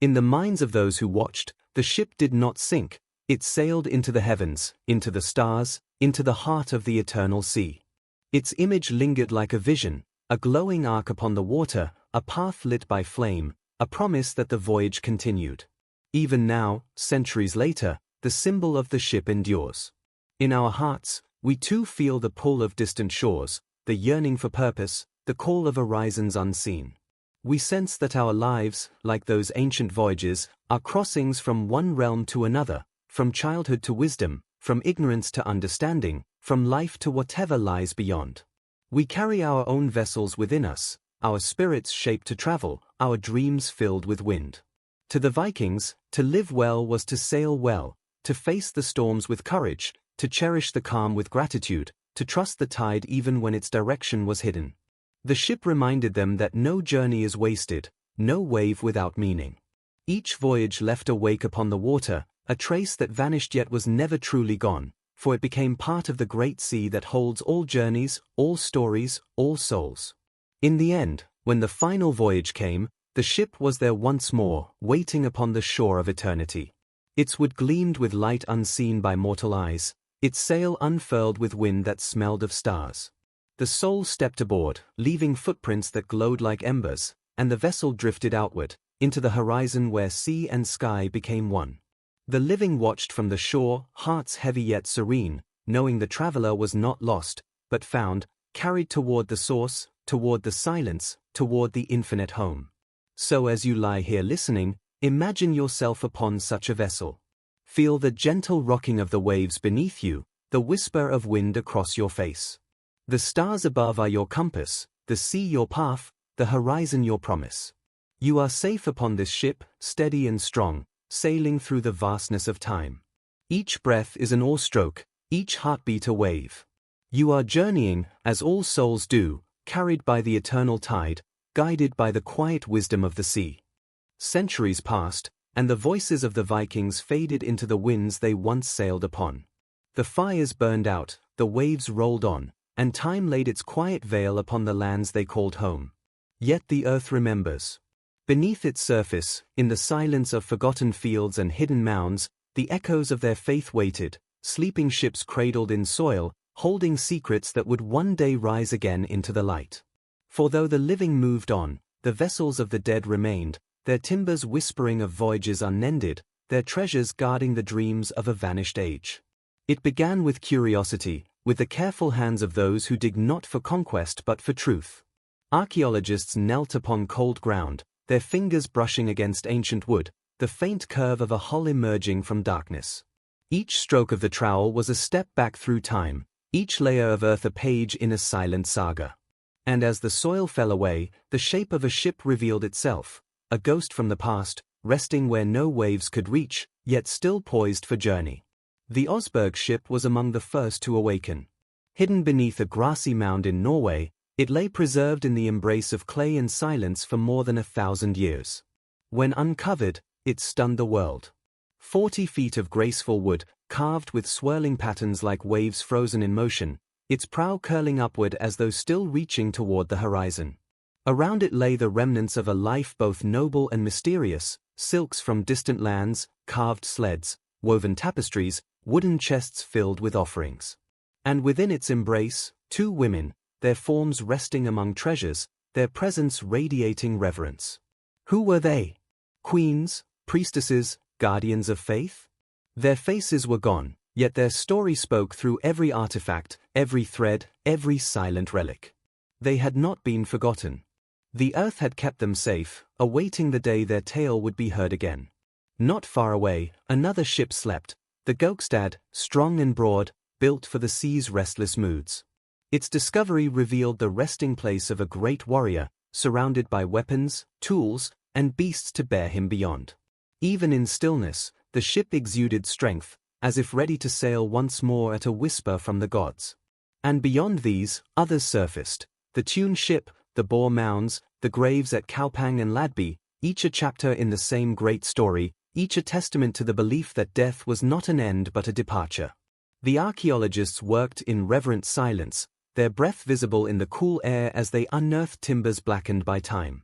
In the minds of those who watched, the ship did not sink, it sailed into the heavens, into the stars, into the heart of the eternal sea. Its image lingered like a vision, a glowing arc upon the water, a path lit by flame, a promise that the voyage continued. Even now, centuries later, the symbol of the ship endures. In our hearts, we too feel the pull of distant shores, the yearning for purpose, the call of horizons unseen. We sense that our lives, like those ancient voyages, are crossings from one realm to another, from childhood to wisdom, from ignorance to understanding, from life to whatever lies beyond. We carry our own vessels within us, our spirits shaped to travel, our dreams filled with wind. To the Vikings, to live well was to sail well, to face the storms with courage, to cherish the calm with gratitude, to trust the tide even when its direction was hidden. The ship reminded them that no journey is wasted, no wave without meaning. Each voyage left a wake upon the water, a trace that vanished yet was never truly gone, for it became part of the great sea that holds all journeys, all stories, all souls. In the end, when the final voyage came, the ship was there once more, waiting upon the shore of eternity. Its wood gleamed with light unseen by mortal eyes, its sail unfurled with wind that smelled of stars. The soul stepped aboard, leaving footprints that glowed like embers, and the vessel drifted outward, into the horizon where sea and sky became one. The living watched from the shore, hearts heavy yet serene, knowing the traveler was not lost, but found, carried toward the source, toward the silence, toward the infinite home. So as you lie here listening, imagine yourself upon such a vessel. Feel the gentle rocking of the waves beneath you, the whisper of wind across your face. The stars above are your compass, the sea your path, the horizon your promise. You are safe upon this ship, steady and strong, sailing through the vastness of time. Each breath is an oarstroke, each heartbeat a wave. You are journeying, as all souls do, carried by the eternal tide, guided by the quiet wisdom of the sea. Centuries passed, and the voices of the Vikings faded into the winds they once sailed upon. The fires burned out, the waves rolled on, and time laid its quiet veil upon the lands they called home. Yet the earth remembers. Beneath its surface, in the silence of forgotten fields and hidden mounds, the echoes of their faith waited, sleeping ships cradled in soil, holding secrets that would one day rise again into the light. For though the living moved on, the vessels of the dead remained, their timbers whispering of voyages unended, their treasures guarding the dreams of a vanished age. It began with curiosity, with the careful hands of those who dig not for conquest but for truth. Archaeologists knelt upon cold ground, their fingers brushing against ancient wood, the faint curve of a hull emerging from darkness. Each stroke of the trowel was a step back through time, each layer of earth a page in a silent saga. And as the soil fell away, the shape of a ship revealed itself, a ghost from the past, resting where no waves could reach, yet still poised for journey. The Osberg ship was among the first to awaken. Hidden beneath a grassy mound in Norway, it lay preserved in the embrace of clay and silence for more than 1,000 years. When uncovered, it stunned the world. 40 feet of graceful wood, carved with swirling patterns like waves frozen in motion, its prow curling upward as though still reaching toward the horizon. Around it lay the remnants of a life both noble and mysterious, silks from distant lands, carved sleds, woven tapestries, wooden chests filled with offerings. And within its embrace, 2 women, their forms resting among treasures, their presence radiating reverence. Who were they? Queens, priestesses, guardians of faith? Their faces were gone, yet their story spoke through every artifact, every thread, every silent relic. They had not been forgotten. The earth had kept them safe, awaiting the day their tale would be heard again. Not far away, another ship slept, the Gokstad, strong and broad, built for the sea's restless moods. Its discovery revealed the resting place of a great warrior, surrounded by weapons, tools, and beasts to bear him beyond. Even in stillness, the ship exuded strength, as if ready to sail once more at a whisper from the gods. And beyond these, others surfaced, the Tune ship, the Boar mounds, the graves at Kaupang and Ladby, each a chapter in the same great story, each a testament to the belief that death was not an end but a departure. The archaeologists worked in reverent silence, their breath visible in the cool air as they unearthed timbers blackened by time.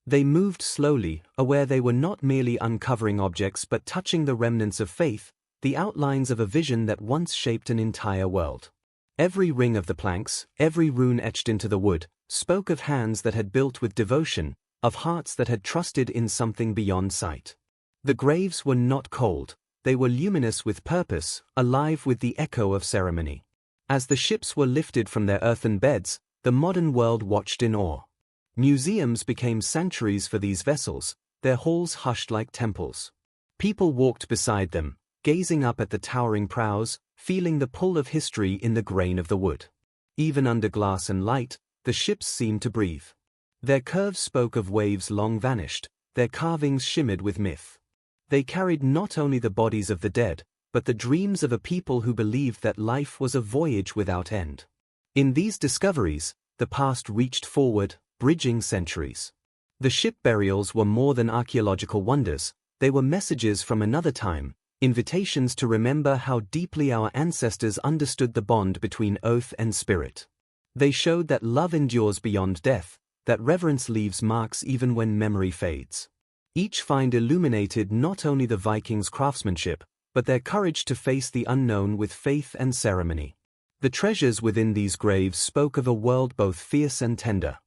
They moved slowly, aware they were not merely uncovering objects but touching the remnants of faith, the outlines of a vision that once shaped an entire world. Every ring of the planks, every rune etched into the wood, spoke of hands that had built with devotion, of hearts that had trusted in something beyond sight. The graves were not cold, they were luminous with purpose, alive with the echo of ceremony. As the ships were lifted from their earthen beds, the modern world watched in awe. Museums became sanctuaries for these vessels, their halls hushed like temples. People walked beside them, gazing up at the towering prows, feeling the pull of history in the grain of the wood. Even under glass and light, the ships seemed to breathe. Their curves spoke of waves long vanished, their carvings shimmered with myth. They carried not only the bodies of the dead, but the dreams of a people who believed that life was a voyage without end. In these discoveries, the past reached forward, bridging centuries. The ship burials were more than archaeological wonders, they were messages from another time, invitations to remember how deeply our ancestors understood the bond between earth and spirit. They showed that love endures beyond death, that reverence leaves marks even when memory fades. Each find illuminated not only the Vikings' craftsmanship, but their courage to face the unknown with faith and ceremony. The treasures within these graves spoke of a world both fierce and tender.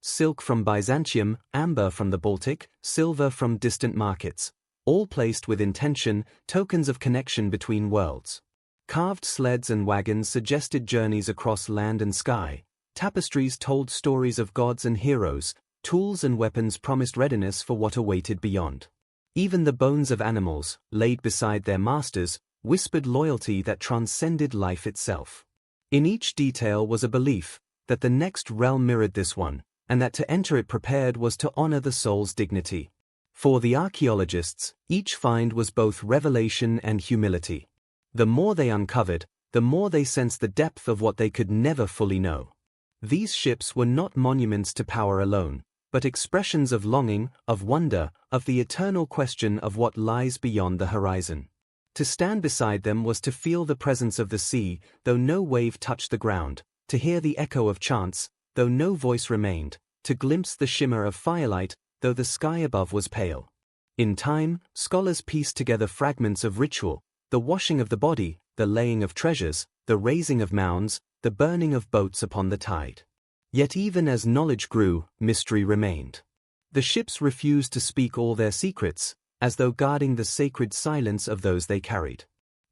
Silk from Byzantium, amber from the Baltic, silver from distant markets, all placed with intention, tokens of connection between worlds. Carved sleds and wagons suggested journeys across land and sky, tapestries told stories of gods and heroes, tools and weapons promised readiness for what awaited beyond. Even the bones of animals, laid beside their masters, whispered loyalty that transcended life itself. In each detail was a belief that the next realm mirrored this one, and that to enter it prepared was to honor the soul's dignity. For the archaeologists, each find was both revelation and humility. The more they uncovered, the more they sensed the depth of what they could never fully know. These ships were not monuments to power alone, but expressions of longing, of wonder, of the eternal question of what lies beyond the horizon. To stand beside them was to feel the presence of the sea, though no wave touched the ground, to hear the echo of chants, though no voice remained, to glimpse the shimmer of firelight, though the sky above was pale. In time, scholars pieced together fragments of ritual, the washing of the body, the laying of treasures, the raising of mounds, the burning of boats upon the tide. Yet even as knowledge grew, mystery remained. The ships refused to speak all their secrets, as though guarding the sacred silence of those they carried.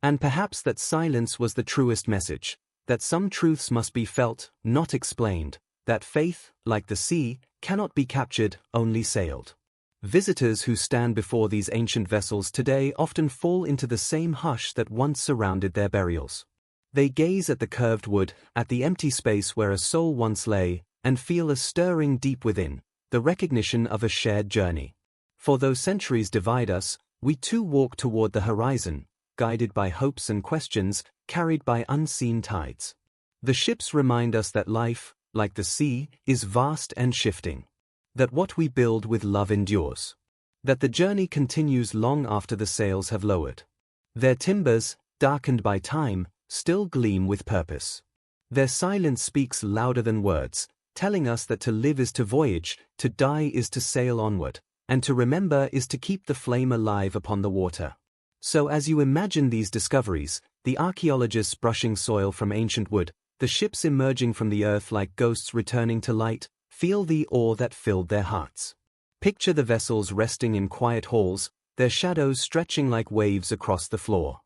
And perhaps that silence was the truest message, that some truths must be felt, not explained, that faith, like the sea, cannot be captured, only sailed. Visitors who stand before these ancient vessels today often fall into the same hush that once surrounded their burials. They gaze at the curved wood, at the empty space where a soul once lay, and feel a stirring deep within, the recognition of a shared journey. For though centuries divide us, we too walk toward the horizon, guided by hopes and questions, carried by unseen tides. The ships remind us that life, like the sea, is vast and shifting. That what we build with love endures. That the journey continues long after the sails have lowered. Their timbers, darkened by time, still gleam with purpose. Their silence speaks louder than words, telling us that to live is to voyage, to die is to sail onward, and to remember is to keep the flame alive upon the water. So as you imagine these discoveries, the archaeologists brushing soil from ancient wood, the ships emerging from the earth like ghosts returning to light, feel the awe that filled their hearts. Picture the vessels resting in quiet halls, their shadows stretching like waves across the floor.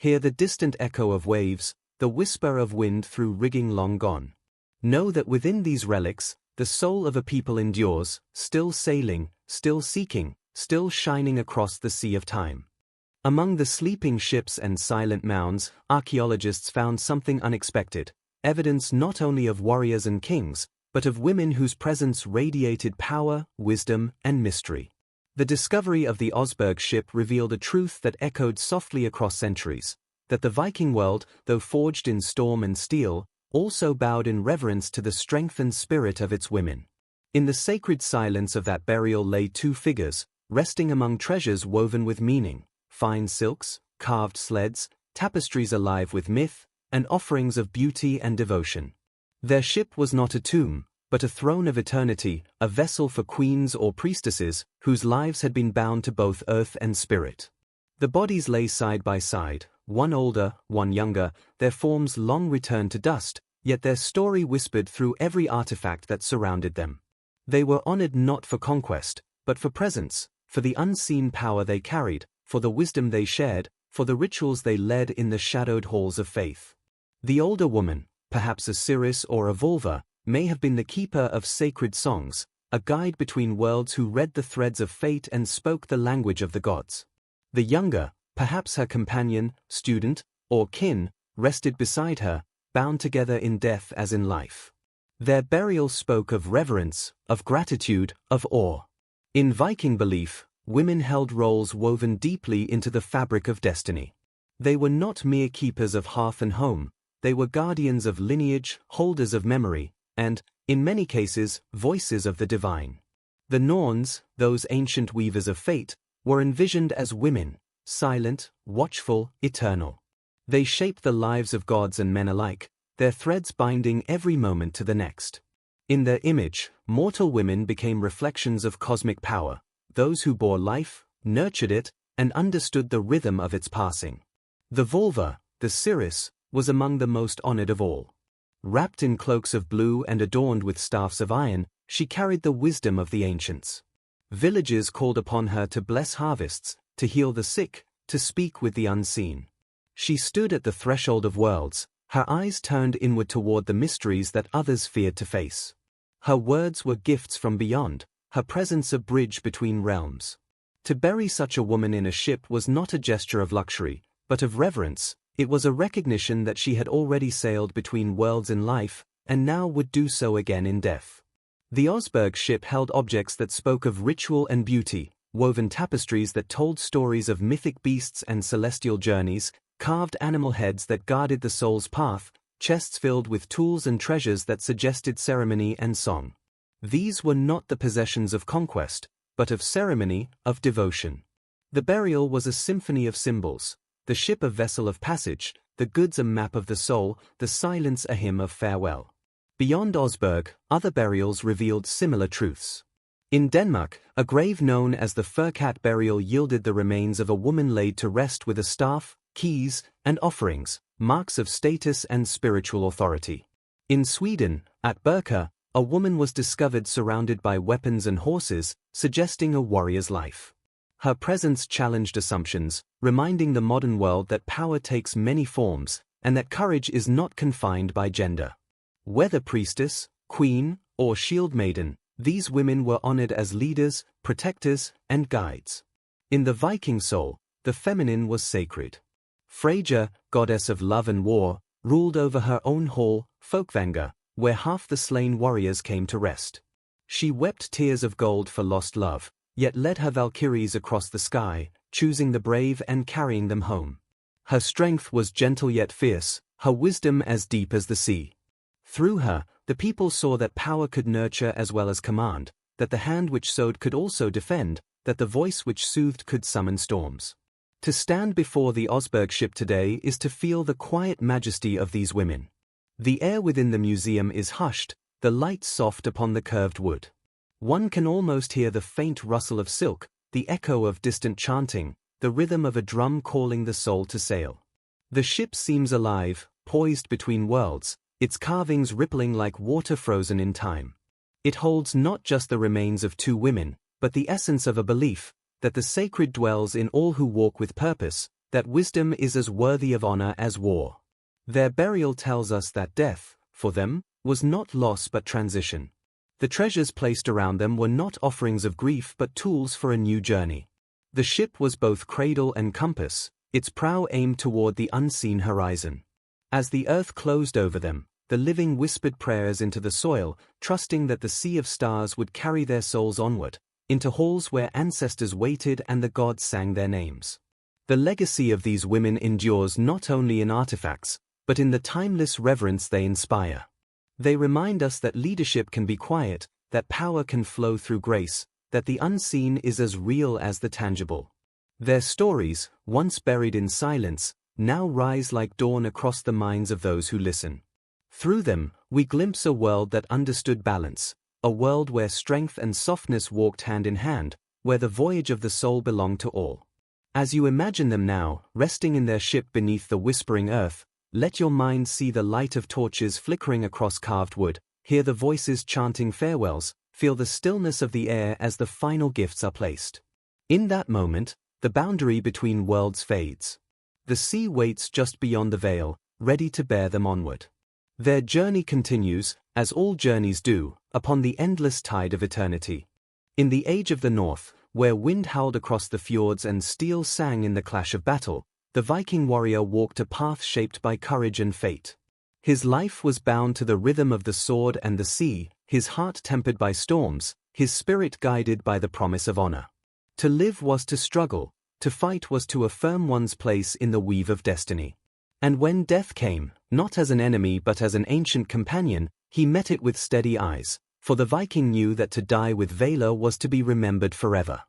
Hear the distant echo of waves, the whisper of wind through rigging long gone. Know that within these relics, the soul of a people endures, still sailing, still seeking, still shining across the sea of time. Among the sleeping ships and silent mounds, archaeologists found something unexpected, evidence not only of warriors and kings, but of women whose presence radiated power, wisdom, and mystery. The discovery of the Osberg ship revealed a truth that echoed softly across centuries, that the Viking world, though forged in storm and steel, also bowed in reverence to the strength and spirit of its women. In the sacred silence of that burial lay two figures, resting among treasures woven with meaning, fine silks, carved sleds, tapestries alive with myth, and offerings of beauty and devotion. Their ship was not a tomb, but a throne of eternity, a vessel for queens or priestesses, whose lives had been bound to both earth and spirit. The bodies lay side by side, one older, one younger, their forms long returned to dust, yet their story whispered through every artifact that surrounded them. They were honored not for conquest, but for presence, for the unseen power they carried, for the wisdom they shared, for the rituals they led in the shadowed halls of faith. The older woman, perhaps a seeress or a vulva, may have been the keeper of sacred songs, a guide between worlds who read the threads of fate and spoke the language of the gods. The younger, perhaps her companion, student, or kin, rested beside her, bound together in death as in life. Their burial spoke of reverence, of gratitude, of awe. In Viking belief, women held roles woven deeply into the fabric of destiny. They were not mere keepers of hearth and home, they were guardians of lineage, holders of memory, and, in many cases, voices of the divine. The Norns, those ancient weavers of fate, were envisioned as women, silent, watchful, eternal. They shaped the lives of gods and men alike, their threads binding every moment to the next. In their image, mortal women became reflections of cosmic power, those who bore life, nurtured it, and understood the rhythm of its passing. The vulva, the seeress, was among the most honored of all. Wrapped in cloaks of blue and adorned with staffs of iron, she carried the wisdom of the ancients. Villages called upon her to bless harvests, to heal the sick, to speak with the unseen. She stood at the threshold of worlds, her eyes turned inward toward the mysteries that others feared to face. Her words were gifts from beyond, her presence a bridge between realms. To bury such a woman in a ship was not a gesture of luxury, but of reverence. It was a recognition that she had already sailed between worlds in life, and now would do so again in death. The Osberg ship held objects that spoke of ritual and beauty, woven tapestries that told stories of mythic beasts and celestial journeys, carved animal heads that guarded the soul's path, chests filled with tools and treasures that suggested ceremony and song. These were not the possessions of conquest, but of ceremony, of devotion. The burial was a symphony of symbols, the ship a vessel of passage, the goods a map of the soul, the silence a hymn of farewell. Beyond Osberg, other burials revealed similar truths. In Denmark, a grave known as the Furkat burial yielded the remains of a woman laid to rest with a staff, keys, and offerings, marks of status and spiritual authority. In Sweden, at Birka, a woman was discovered surrounded by weapons and horses, suggesting a warrior's life. Her presence challenged assumptions, reminding the modern world that power takes many forms, and that courage is not confined by gender. Whether priestess, queen, or shield maiden, these women were honored as leaders, protectors, and guides. In the Viking soul, the feminine was sacred. Freyja, goddess of love and war, ruled over her own hall, Folkvanga, where half the slain warriors came to rest. She wept tears of gold for lost love, yet led her Valkyries across the sky, choosing the brave and carrying them home. Her strength was gentle yet fierce, her wisdom as deep as the sea. Through her, the people saw that power could nurture as well as command, that the hand which sowed could also defend, that the voice which soothed could summon storms. To stand before the Osberg ship today is to feel the quiet majesty of these women. The air within the museum is hushed, the light soft upon the curved wood. One can almost hear the faint rustle of silk, the echo of distant chanting, the rhythm of a drum calling the soul to sail. The ship seems alive, poised between worlds, its carvings rippling like water frozen in time. It holds not just the remains of two women, but the essence of a belief, that the sacred dwells in all who walk with purpose, that wisdom is as worthy of honor as war. Their burial tells us that death, for them, was not loss but transition. The treasures placed around them were not offerings of grief but tools for a new journey. The ship was both cradle and compass, its prow aimed toward the unseen horizon. As the earth closed over them, the living whispered prayers into the soil, trusting that the sea of stars would carry their souls onward, into halls where ancestors waited and the gods sang their names. The legacy of these women endures not only in artifacts, but in the timeless reverence they inspire. They remind us that leadership can be quiet, that power can flow through grace, that the unseen is as real as the tangible. Their stories, once buried in silence, now rise like dawn across the minds of those who listen. Through them, we glimpse a world that understood balance, a world where strength and softness walked hand in hand, where the voyage of the soul belonged to all. As you imagine them now, resting in their ship beneath the whispering earth, let your mind see the light of torches flickering across carved wood, hear the voices chanting farewells, feel the stillness of the air as the final gifts are placed. In that moment, the boundary between worlds fades. The sea waits just beyond the veil, ready to bear them onward. Their journey continues, as all journeys do, upon the endless tide of eternity. In the age of the North, where wind howled across the fjords and steel sang in the clash of battle, the Viking warrior walked a path shaped by courage and fate. His life was bound to the rhythm of the sword and the sea, his heart tempered by storms, his spirit guided by the promise of honor. To live was to struggle, to fight was to affirm one's place in the weave of destiny. And when death came, not as an enemy but as an ancient companion, he met it with steady eyes, for the Viking knew that to die with valor was to be remembered forever.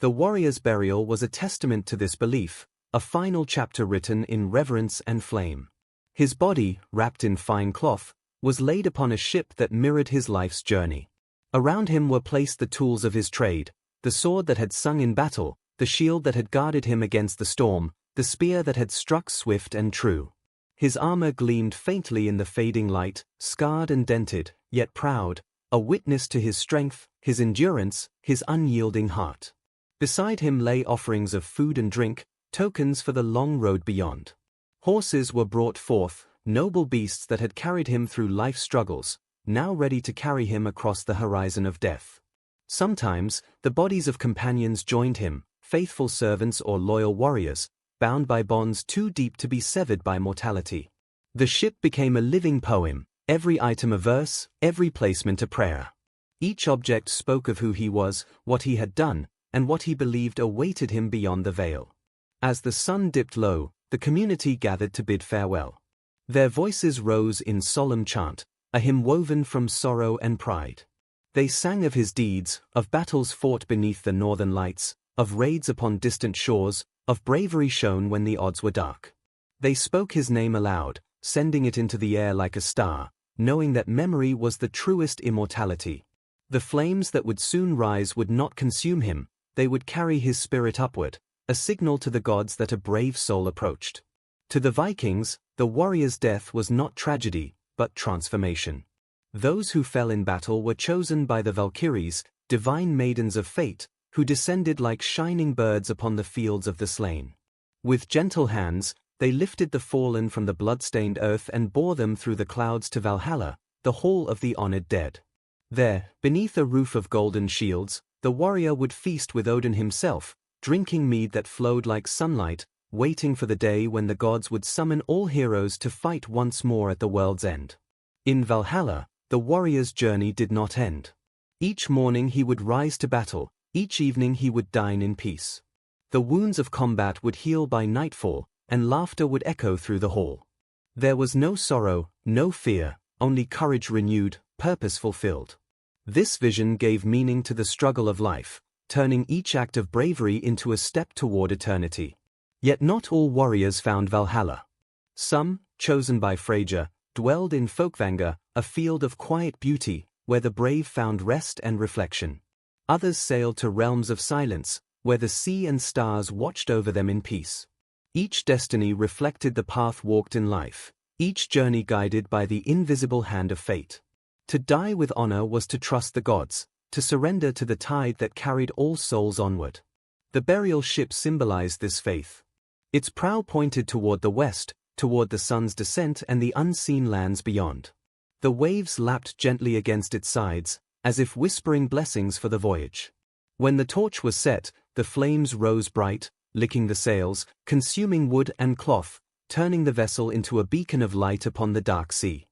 The warrior's burial was a testament to this belief, a final chapter written in reverence and flame. His body, wrapped in fine cloth, was laid upon a ship that mirrored his life's journey. Around him were placed the tools of his trade, the sword that had sung in battle, the shield that had guarded him against the storm, the spear that had struck swift and true. His armor gleamed faintly in the fading light, scarred and dented, yet proud, a witness to his strength, his endurance, his unyielding heart. Beside him lay offerings of food and drink, tokens for the long road beyond. Horses were brought forth, noble beasts that had carried him through life's struggles, now ready to carry him across the horizon of death. Sometimes, the bodies of companions joined him, faithful servants or loyal warriors, bound by bonds too deep to be severed by mortality. The ship became a living poem, every item a verse, every placement a prayer. Each object spoke of who he was, what he had done, and what he believed awaited him beyond the veil. As the sun dipped low, the community gathered to bid farewell. Their voices rose in solemn chant, a hymn woven from sorrow and pride. They sang of his deeds, of battles fought beneath the northern lights, of raids upon distant shores, of bravery shown when the odds were dark. They spoke his name aloud, sending it into the air like a star, knowing that memory was the truest immortality. The flames that would soon rise would not consume him, they would carry his spirit upward, a signal to the gods that a brave soul approached. To the Vikings, the warrior's death was not tragedy, but transformation. Those who fell in battle were chosen by the Valkyries, divine maidens of fate, who descended like shining birds upon the fields of the slain. With gentle hands, they lifted the fallen from the blood-stained earth and bore them through the clouds to Valhalla, the hall of the honored dead. There, beneath a roof of golden shields, the warrior would feast with Odin himself, drinking mead that flowed like sunlight, waiting for the day when the gods would summon all heroes to fight once more at the world's end. In Valhalla, the warrior's journey did not end. Each morning he would rise to battle, each evening he would dine in peace. The wounds of combat would heal by nightfall, and laughter would echo through the hall. There was no sorrow, no fear, only courage renewed, purpose fulfilled. This vision gave meaning to the struggle of life, turning each act of bravery into a step toward eternity. Yet not all warriors found Valhalla. Some, chosen by Freyja, dwelled in Folkvanga, a field of quiet beauty, where the brave found rest and reflection. Others sailed to realms of silence, where the sea and stars watched over them in peace. Each destiny reflected the path walked in life, each journey guided by the invisible hand of fate. To die with honor was to trust the gods, to surrender to the tide that carried all souls onward. The burial ship symbolized this faith. Its prow pointed toward the west, toward the sun's descent and the unseen lands beyond. The waves lapped gently against its sides, as if whispering blessings for the voyage. When the torch was set, the flames rose bright, licking the sails, consuming wood and cloth, turning the vessel into a beacon of light upon the dark sea.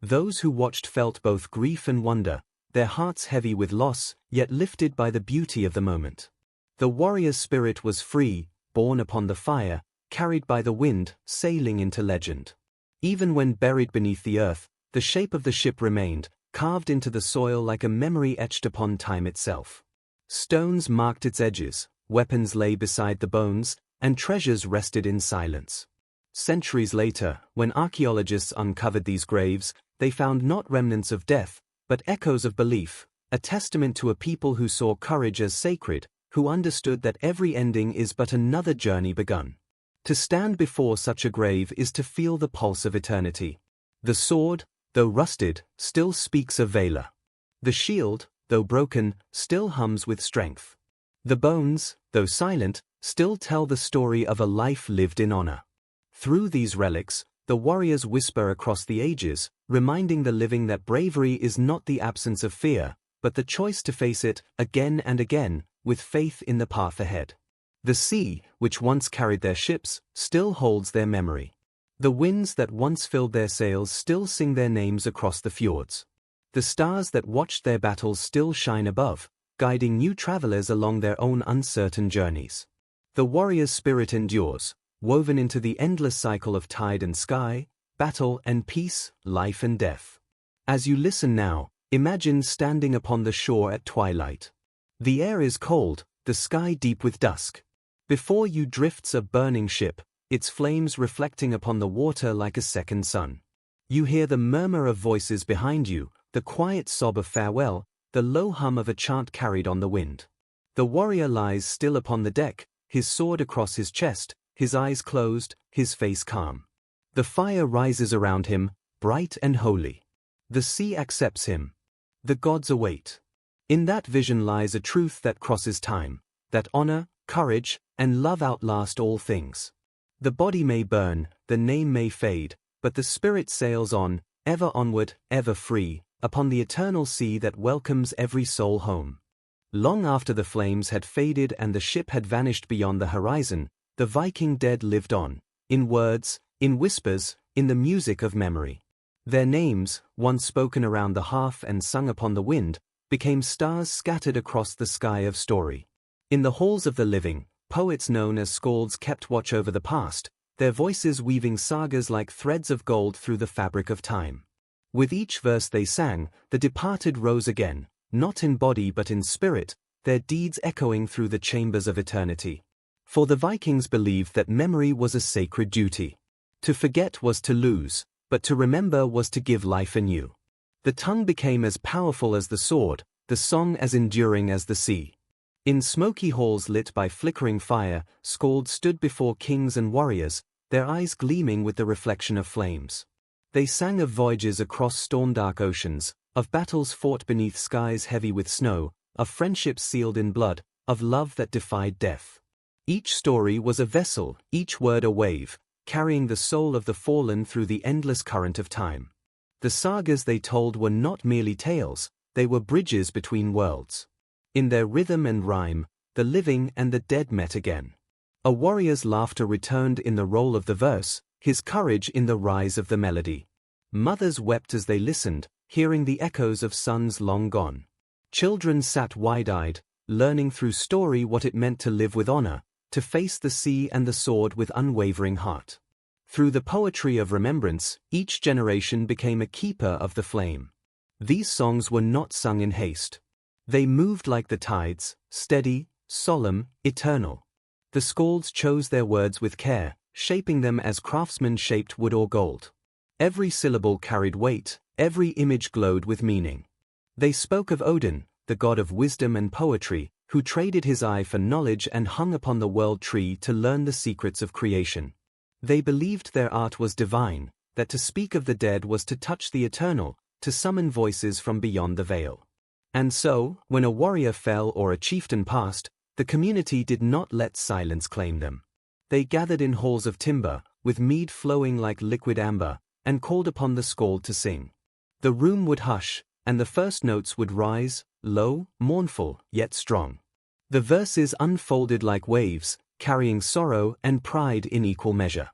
Those who watched felt both grief and wonder, their hearts heavy with loss, yet lifted by the beauty of the moment. The warrior's spirit was free, born upon the fire, carried by the wind, sailing into legend. Even when buried beneath the earth, the shape of the ship remained, carved into the soil like a memory etched upon time itself. Stones marked its edges, weapons lay beside the bones, and treasures rested in silence. Centuries later, when archaeologists uncovered these graves, they found not remnants of death, but echoes of belief, a testament to a people who saw courage as sacred, who understood that every ending is but another journey begun. To stand before such a grave is to feel the pulse of eternity. The sword, though rusted, still speaks of valor. The shield, though broken, still hums with strength. The bones, though silent, still tell the story of a life lived in honor. Through these relics, the warriors whisper across the ages, reminding the living that bravery is not the absence of fear, but the choice to face it, again and again, with faith in the path ahead. The sea, which once carried their ships, still holds their memory. The winds that once filled their sails still sing their names across the fjords. The stars that watched their battles still shine above, guiding new travelers along their own uncertain journeys. The warrior's spirit endures, woven into the endless cycle of tide and sky, battle and peace, life and death. As you listen now, imagine standing upon the shore at twilight. The air is cold, the sky deep with dusk. Before you drifts a burning ship, its flames reflecting upon the water like a second sun. You hear the murmur of voices behind you, the quiet sob of farewell, the low hum of a chant carried on the wind. The warrior lies still upon the deck, his sword across his chest, his eyes closed, his face calm. The fire rises around him, bright and holy. The sea accepts him. The gods await. In that vision lies a truth that crosses time, that honor, courage, and love outlast all things. The body may burn, the name may fade, but the spirit sails on, ever onward, ever free, upon the eternal sea that welcomes every soul home. Long after the flames had faded and the ship had vanished beyond the horizon, the Viking dead lived on, in words, in whispers, in the music of memory. Their names, once spoken around the hearth and sung upon the wind, became stars scattered across the sky of story. In the halls of the living, poets known as skalds kept watch over the past, their voices weaving sagas like threads of gold through the fabric of time. With each verse they sang, the departed rose again, not in body but in spirit, their deeds echoing through the chambers of eternity. For the Vikings believed that memory was a sacred duty. To forget was to lose, but to remember was to give life anew. The tongue became as powerful as the sword, the song as enduring as the sea. In smoky halls lit by flickering fire, skalds stood before kings and warriors, their eyes gleaming with the reflection of flames. They sang of voyages across storm-dark oceans, of battles fought beneath skies heavy with snow, of friendships sealed in blood, of love that defied death. Each story was a vessel, each word a wave, carrying the soul of the fallen through the endless current of time. The sagas they told were not merely tales, they were bridges between worlds. In their rhythm and rhyme, the living and the dead met again. A warrior's laughter returned in the roll of the verse, his courage in the rise of the melody. Mothers wept as they listened, hearing the echoes of sons long gone. Children sat wide-eyed, learning through story what it meant to live with honor, to face the sea and the sword with unwavering heart. Through the poetry of remembrance, each generation became a keeper of the flame. These songs were not sung in haste. They moved like the tides, steady, solemn, eternal. The skalds chose their words with care, shaping them as craftsmen shaped wood or gold. Every syllable carried weight, every image glowed with meaning. They spoke of Odin, the god of wisdom and poetry, who traded his eye for knowledge and hung upon the world tree to learn the secrets of creation. They believed their art was divine, that to speak of the dead was to touch the eternal, to summon voices from beyond the veil. And so, when a warrior fell or a chieftain passed, the community did not let silence claim them. They gathered in halls of timber, with mead flowing like liquid amber, and called upon the skald to sing. The room would hush, and the first notes would rise, low, mournful, yet strong. The verses unfolded like waves, carrying sorrow and pride in equal measure.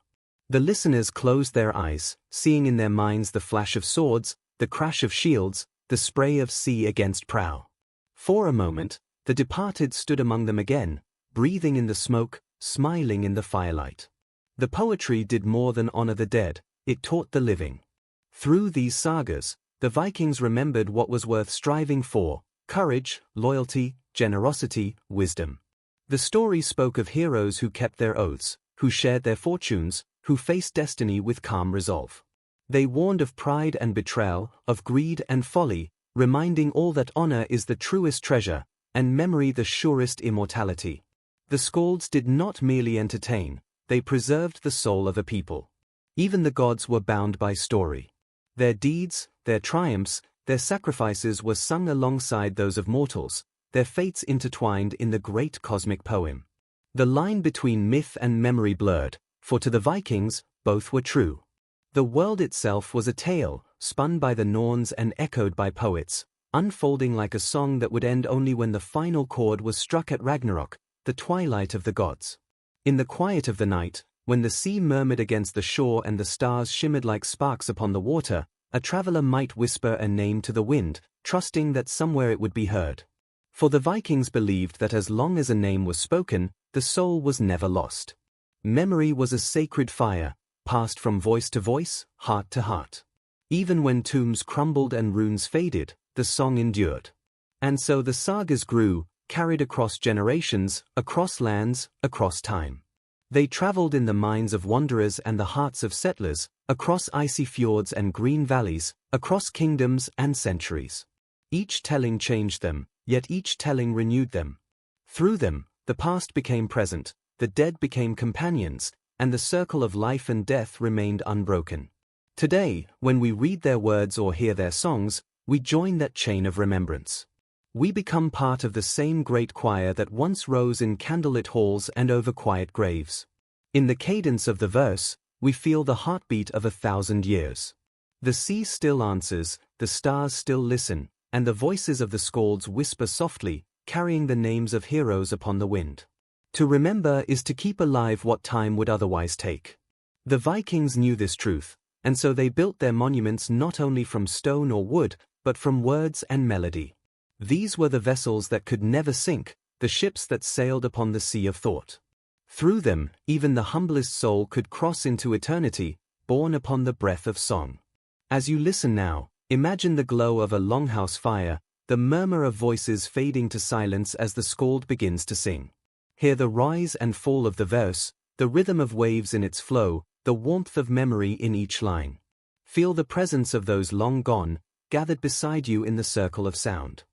The listeners closed their eyes, seeing in their minds the flash of swords, the crash of shields, the spray of sea against prow. For a moment, the departed stood among them again, breathing in the smoke, smiling in the firelight. The poetry did more than honor the dead, it taught the living. Through these sagas, the Vikings remembered what was worth striving for: courage, loyalty, generosity, wisdom. The stories spoke of heroes who kept their oaths, who shared their fortunes, who faced destiny with calm resolve. They warned of pride and betrayal, of greed and folly, reminding all that honor is the truest treasure, and memory the surest immortality. The skalds did not merely entertain, they preserved the soul of a people. Even the gods were bound by story. Their deeds, their triumphs, their sacrifices were sung alongside those of mortals, their fates intertwined in the great cosmic poem. The line between myth and memory blurred, for to the Vikings, both were true. The world itself was a tale, spun by the Norns and echoed by poets, unfolding like a song that would end only when the final chord was struck at Ragnarok, the twilight of the gods. In the quiet of the night, when the sea murmured against the shore and the stars shimmered like sparks upon the water, a traveler might whisper a name to the wind, trusting that somewhere it would be heard. For the Vikings believed that as long as a name was spoken, the soul was never lost. Memory was a sacred fire, passed from voice to voice, heart to heart. Even when tombs crumbled and runes faded, the song endured. And so the sagas grew, carried across generations, across lands, across time. They traveled in the minds of wanderers and the hearts of settlers, across icy fjords and green valleys, across kingdoms and centuries. Each telling changed them, yet each telling renewed them. Through them, the past became present, the dead became companions, and the circle of life and death remained unbroken. Today, when we read their words or hear their songs, we join that chain of remembrance. We become part of the same great choir that once rose in candlelit halls and over quiet graves. In the cadence of the verse, we feel the heartbeat of 1,000 years. The sea still answers, the stars still listen, and the voices of the skalds whisper softly, carrying the names of heroes upon the wind. To remember is to keep alive what time would otherwise take. The Vikings knew this truth, and so they built their monuments not only from stone or wood, but from words and melody. These were the vessels that could never sink, the ships that sailed upon the sea of thought. Through them, even the humblest soul could cross into eternity, borne upon the breath of song. As you listen now, imagine the glow of a longhouse fire, the murmur of voices fading to silence as the skald begins to sing. Hear the rise and fall of the verse, the rhythm of waves in its flow, the warmth of memory in each line. Feel the presence of those long gone, gathered beside you in the circle of sound.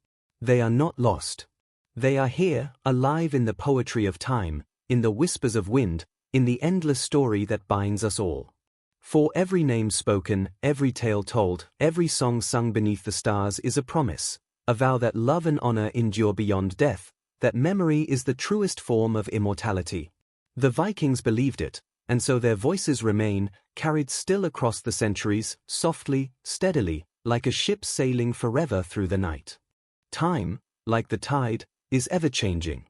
They are not lost. They are here, alive in the poetry of time, in the whispers of wind, in the endless story that binds us all. For every name spoken, every tale told, every song sung beneath the stars is a promise, a vow that love and honor endure beyond death, that memory is the truest form of immortality. The Vikings believed it, and so their voices remain, carried still across the centuries, softly, steadily, like a ship sailing forever through the night. Time, like the tide, is ever-changing.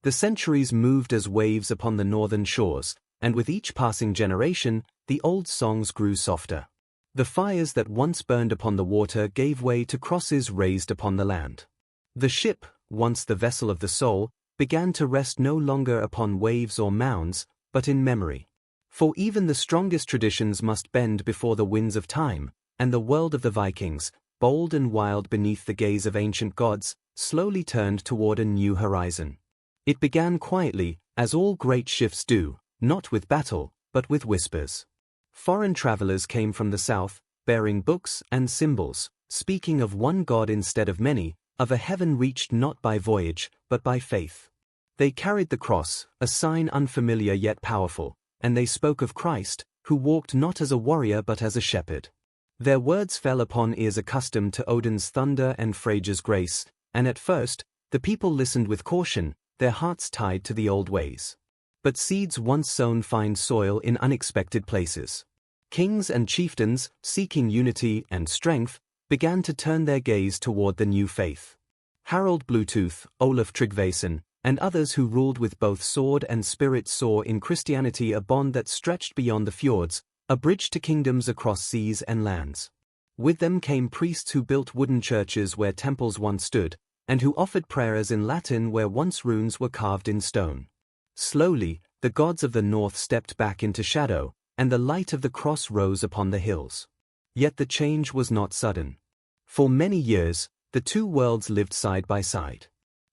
The centuries moved as waves upon the northern shores, and with each passing generation, the old songs grew softer. The fires that once burned upon the water gave way to crosses raised upon the land. The ship, once the vessel of the soul, began to rest no longer upon waves or mounds, but in memory. For even the strongest traditions must bend before the winds of time, and the world of the Vikings, bold and wild beneath the gaze of ancient gods, slowly turned toward a new horizon. It began quietly, as all great shifts do, not with battle, but with whispers. Foreign travelers came from the south, bearing books and symbols, speaking of one God instead of many, of a heaven reached not by voyage, but by faith. They carried the cross, a sign unfamiliar yet powerful, and they spoke of Christ, who walked not as a warrior but as a shepherd. Their words fell upon ears accustomed to Odin's thunder and Freyja's grace, and at first, the people listened with caution, their hearts tied to the old ways. But seeds once sown find soil in unexpected places. Kings and chieftains, seeking unity and strength, began to turn their gaze toward the new faith. Harald Bluetooth, Olaf Tryggvason, and others who ruled with both sword and spirit saw in Christianity a bond that stretched beyond the fjords, a bridge to kingdoms across seas and lands. With them came priests who built wooden churches where temples once stood, and who offered prayers in Latin where once runes were carved in stone. Slowly, the gods of the north stepped back into shadow, and the light of the cross rose upon the hills. Yet the change was not sudden. For many years, the two worlds lived side by side.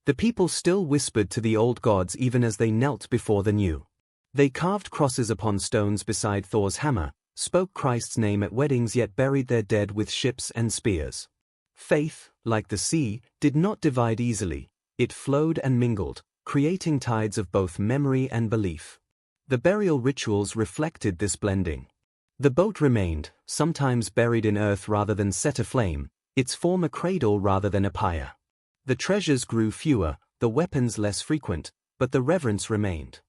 The people still whispered to the old gods even as they knelt before the new. They carved crosses upon stones beside Thor's hammer, spoke Christ's name at weddings yet buried their dead with ships and spears. Faith, like the sea, did not divide easily, it flowed and mingled, creating tides of both memory and belief. The burial rituals reflected this blending. The boat remained, sometimes buried in earth rather than set aflame, its form a cradle rather than a pyre. The treasures grew fewer, the weapons less frequent, but the reverence remained.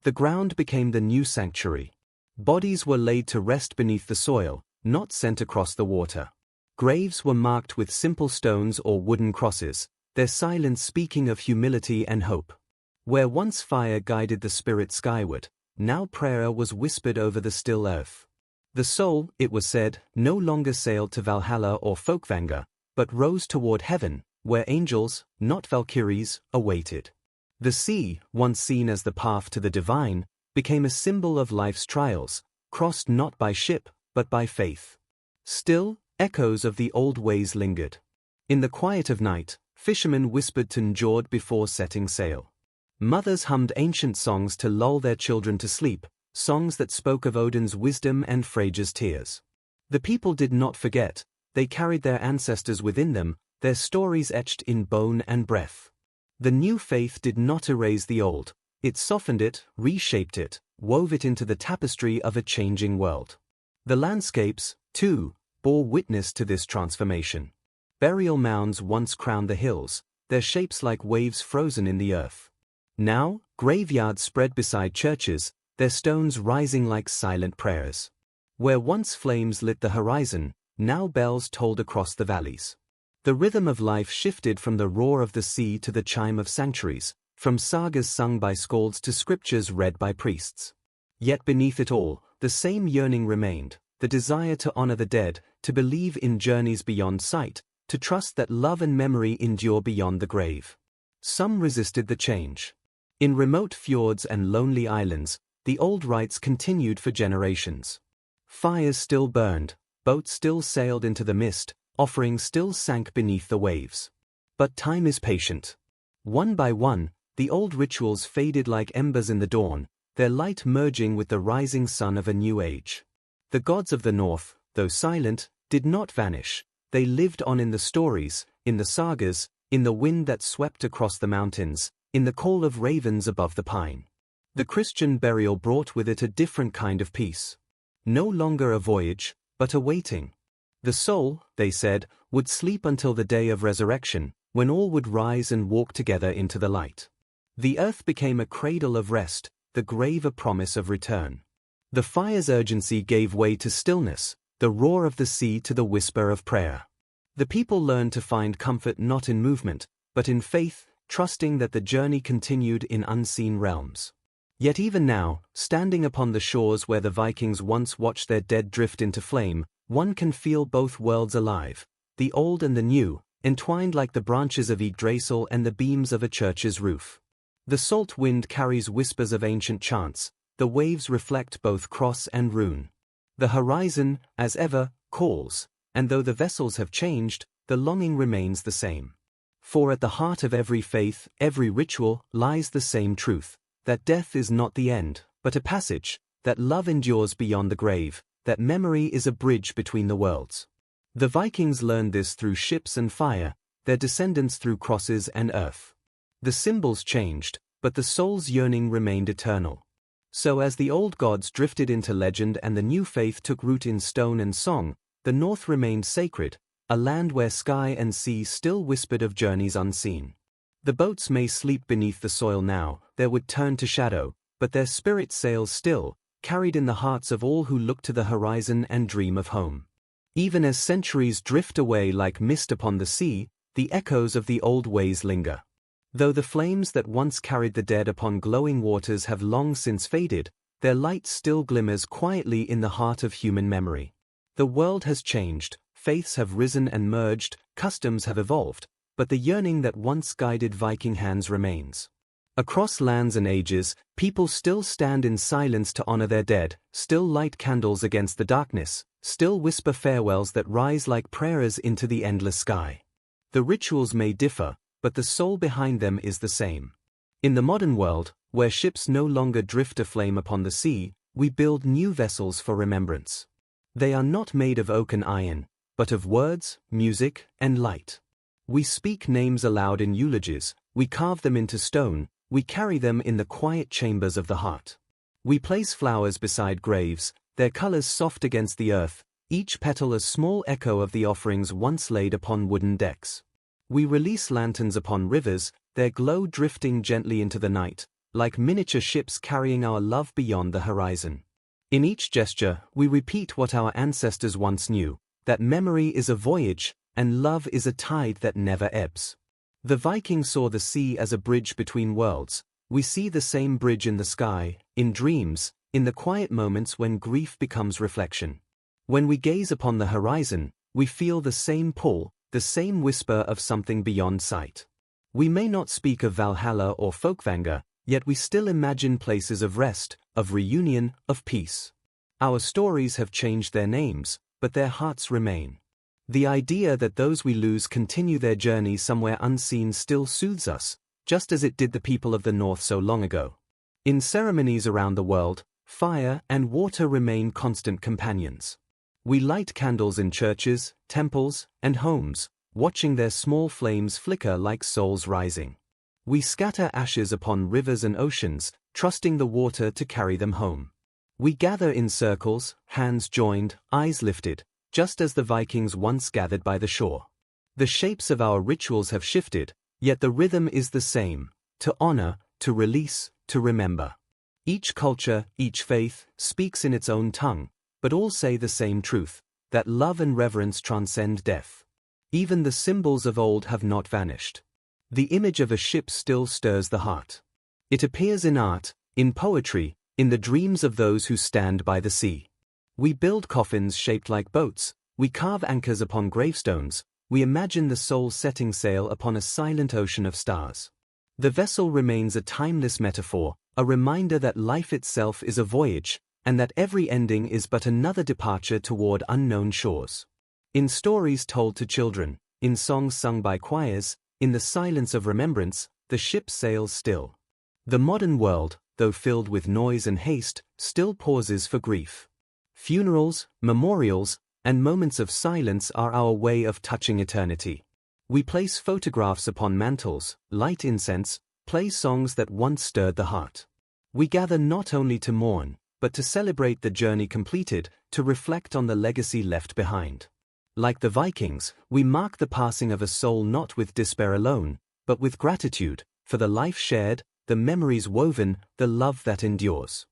The ground became the new sanctuary. Bodies were laid to rest beneath the soil, not sent across the water. Graves were marked with simple stones or wooden crosses, their silence speaking of humility and hope. Where once fire guided the spirit skyward, now prayer was whispered over the still earth. The soul, it was said, no longer sailed to Valhalla or Folkvanga, but rose toward heaven, where angels, not Valkyries, awaited. The sea, once seen as the path to the divine, became a symbol of life's trials, crossed not by ship, but by faith. Still, echoes of the old ways lingered. In the quiet of night, fishermen whispered to Njord before setting sail. Mothers hummed ancient songs to lull their children to sleep, songs that spoke of Odin's wisdom and Freyja's tears. The people did not forget, they carried their ancestors within them, their stories etched in bone and breath. The new faith did not erase the old, it softened it, reshaped it, wove it into the tapestry of a changing world. The landscapes, too, bore witness to this transformation. Burial mounds once crowned the hills, their shapes like waves frozen in the earth. Now, graveyards spread beside churches, their stones rising like silent prayers. Where once flames lit the horizon, now bells tolled across the valleys. The rhythm of life shifted from the roar of the sea to the chime of sanctuaries, from sagas sung by skalds to scriptures read by priests. Yet beneath it all, the same yearning remained, the desire to honor the dead, to believe in journeys beyond sight, to trust that love and memory endure beyond the grave. Some resisted the change. In remote fjords and lonely islands, the old rites continued for generations. Fires still burned, boats still sailed into the mist, offerings still sank beneath the waves. But time is patient. One by one, the old rituals faded like embers in the dawn, their light merging with the rising sun of a new age. The gods of the north, though silent, did not vanish. They lived on in the stories, in the sagas, in the wind that swept across the mountains, in the call of ravens above the pine. The Christian burial brought with it a different kind of peace. No longer a voyage, but a waiting. The soul, they said, would sleep until the day of resurrection, when all would rise and walk together into the light. The earth became a cradle of rest, the grave a promise of return. The fire's urgency gave way to stillness, the roar of the sea to the whisper of prayer. The people learned to find comfort not in movement, but in faith, trusting that the journey continued in unseen realms. Yet even now, standing upon the shores where the Vikings once watched their dead drift into flame, one can feel both worlds alive, the old and the new, entwined like the branches of Yggdrasil and the beams of a church's roof. The salt wind carries whispers of ancient chants, the waves reflect both cross and rune. The horizon, as ever, calls, and though the vessels have changed, the longing remains the same. For at the heart of every faith, every ritual, lies the same truth, that death is not the end, but a passage, that love endures beyond the grave, that memory is a bridge between the worlds. The Vikings learned this through ships and fire, their descendants through crosses and earth. The symbols changed, but the soul's yearning remained eternal. So as the old gods drifted into legend and the new faith took root in stone and song, the north remained sacred, a land where sky and sea still whispered of journeys unseen. The boats may sleep beneath the soil now, their wood turn to shadow, but their spirit sails still, carried in the hearts of all who look to the horizon and dream of home. Even as centuries drift away like mist upon the sea, the echoes of the old ways linger. Though the flames that once carried the dead upon glowing waters have long since faded, their light still glimmers quietly in the heart of human memory. The world has changed, faiths have risen and merged, customs have evolved, but the yearning that once guided Viking hands remains. Across lands and ages, people still stand in silence to honor their dead, still light candles against the darkness, still whisper farewells that rise like prayers into the endless sky. The rituals may differ, but the soul behind them is the same. In the modern world, where ships no longer drift aflame upon the sea, we build new vessels for remembrance. They are not made of oak and iron, but of words, music, and light. We speak names aloud in eulogies, we carve them into stone, we carry them in the quiet chambers of the heart. We place flowers beside graves, their colors soft against the earth, each petal a small echo of the offerings once laid upon wooden decks. We release lanterns upon rivers, their glow drifting gently into the night, like miniature ships carrying our love beyond the horizon. In each gesture, we repeat what our ancestors once knew, that memory is a voyage, and love is a tide that never ebbs. The Vikings saw the sea as a bridge between worlds. We see the same bridge in the sky, in dreams, in the quiet moments when grief becomes reflection. When we gaze upon the horizon, we feel the same pull, the same whisper of something beyond sight. We may not speak of Valhalla or Folkvanger, yet we still imagine places of rest, of reunion, of peace. Our stories have changed their names, but their hearts remain. The idea that those we lose continue their journey somewhere unseen still soothes us, just as it did the people of the north so long ago. In ceremonies around the world, fire and water remain constant companions. We light candles in churches, temples, and homes, watching their small flames flicker like souls rising. We scatter ashes upon rivers and oceans, trusting the water to carry them home. We gather in circles, hands joined, eyes lifted, just as the Vikings once gathered by the shore. The shapes of our rituals have shifted, yet the rhythm is the same: to honor, to release, to remember. Each culture, each faith, speaks in its own tongue, but all say the same truth, that love and reverence transcend death. Even the symbols of old have not vanished. The image of a ship still stirs the heart. It appears in art, in poetry, in the dreams of those who stand by the sea. We build coffins shaped like boats, we carve anchors upon gravestones, we imagine the soul setting sail upon a silent ocean of stars. The vessel remains a timeless metaphor, a reminder that life itself is a voyage, and that every ending is but another departure toward unknown shores. In stories told to children, in songs sung by choirs, in the silence of remembrance, the ship sails still. The modern world, though filled with noise and haste, still pauses for grief. Funerals, memorials, and moments of silence are our way of touching eternity. We place photographs upon mantles, light incense, play songs that once stirred the heart. We gather not only to mourn, but to celebrate the journey completed, to reflect on the legacy left behind. Like the Vikings, we mark the passing of a soul not with despair alone, but with gratitude, for the life shared, the memories woven, the love that endures.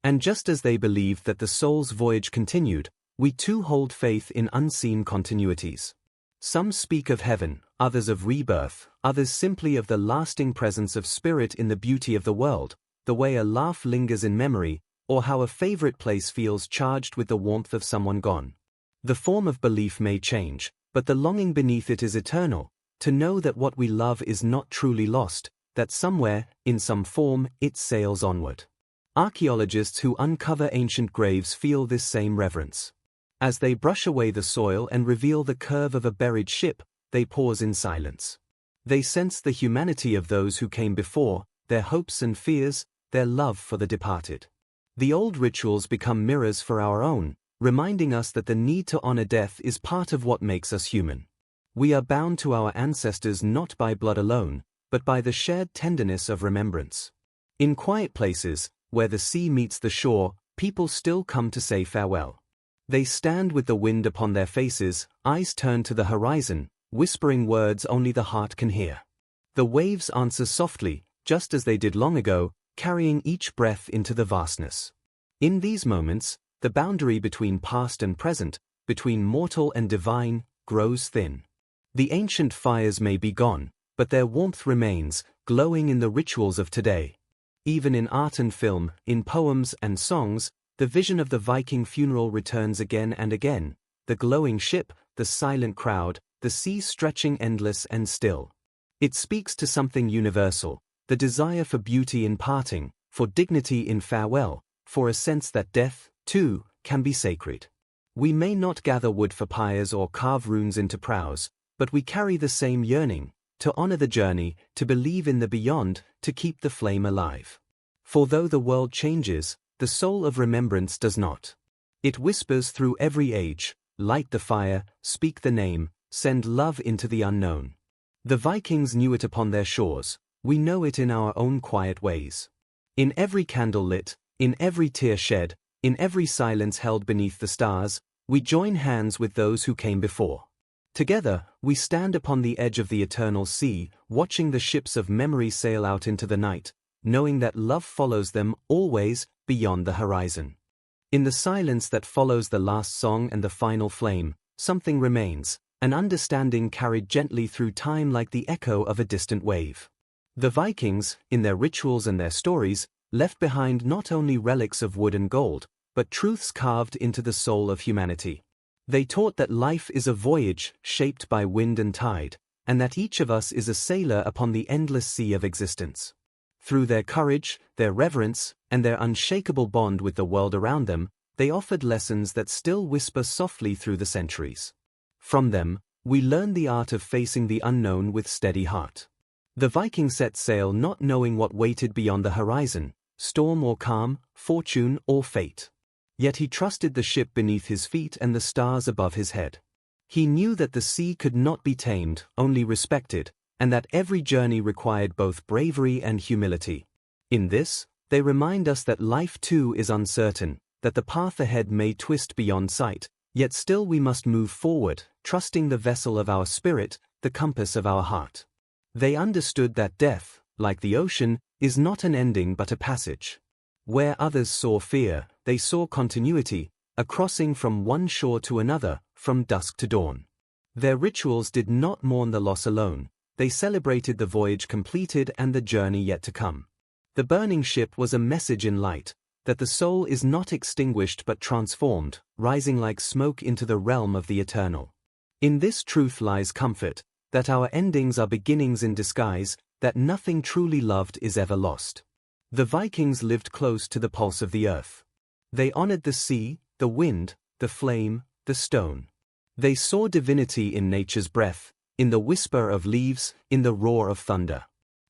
And just as they believed that the soul's voyage continued, we too hold faith in unseen continuities. Some speak of heaven, others of rebirth, others simply of the lasting presence of spirit in the beauty of the world, the way a laugh lingers in memory, or how a favorite place feels charged with the warmth of someone gone. The form of belief may change, but the longing beneath it is eternal, to know that what we love is not truly lost, that somewhere, in some form, it sails onward. Archaeologists who uncover ancient graves feel this same reverence. As they brush away the soil and reveal the curve of a buried ship, they pause in silence. They sense the humanity of those who came before, their hopes and fears, their love for the departed. The old rituals become mirrors for our own, reminding us that the need to honor death is part of what makes us human. We are bound to our ancestors not by blood alone, but by the shared tenderness of remembrance. In quiet places, where the sea meets the shore, people still come to say farewell. They stand with the wind upon their faces, eyes turned to the horizon, whispering words only the heart can hear. The waves answer softly, just as they did long ago, carrying each breath into the vastness. In these moments, the boundary between past and present, between mortal and divine, grows thin. The ancient fires may be gone, but their warmth remains, glowing in the rituals of today. Even in art and film, in poems and songs, the vision of the Viking funeral returns again and again, the glowing ship, the silent crowd, the sea stretching endless and still. It speaks to something universal, the desire for beauty in parting, for dignity in farewell, for a sense that death, too, can be sacred. We may not gather wood for pyres or carve runes into prows, but we carry the same yearning, to honor the journey, to believe in the beyond, to keep the flame alive. For though the world changes, the soul of remembrance does not. It whispers through every age, light the fire, speak the name, send love into the unknown. The Vikings knew it upon their shores, we know it in our own quiet ways. In every candle lit, in every tear shed, in every silence held beneath the stars, we join hands with those who came before. Together, we stand upon the edge of the eternal sea, watching the ships of memory sail out into the night, knowing that love follows them always beyond the horizon. In the silence that follows the last song and the final flame, something remains, an understanding carried gently through time like the echo of a distant wave. The Vikings, in their rituals and their stories, left behind not only relics of wood and gold, but truths carved into the soul of humanity. They taught that life is a voyage shaped by wind and tide, and that each of us is a sailor upon the endless sea of existence. Through their courage, their reverence, and their unshakable bond with the world around them, they offered lessons that still whisper softly through the centuries. From them, we learn the art of facing the unknown with steady heart. The Viking set sail not knowing what waited beyond the horizon, storm or calm, fortune or fate. Yet he trusted the ship beneath his feet and the stars above his head. He knew that the sea could not be tamed, only respected, and that every journey required both bravery and humility. In this, they remind us that life too is uncertain, that the path ahead may twist beyond sight, yet still we must move forward, trusting the vessel of our spirit, the compass of our heart. They understood that death, like the ocean, is not an ending but a passage. Where others saw fear, they saw continuity, a crossing from one shore to another, from dusk to dawn. Their rituals did not mourn the loss alone, they celebrated the voyage completed and the journey yet to come. The burning ship was a message in light, that the soul is not extinguished but transformed, rising like smoke into the realm of the eternal. In this truth lies comfort, that our endings are beginnings in disguise, that nothing truly loved is ever lost. The Vikings lived close to the pulse of the earth. They honored the sea, the wind, the flame, the stone. They saw divinity in nature's breath, in the whisper of leaves, in the roar of thunder.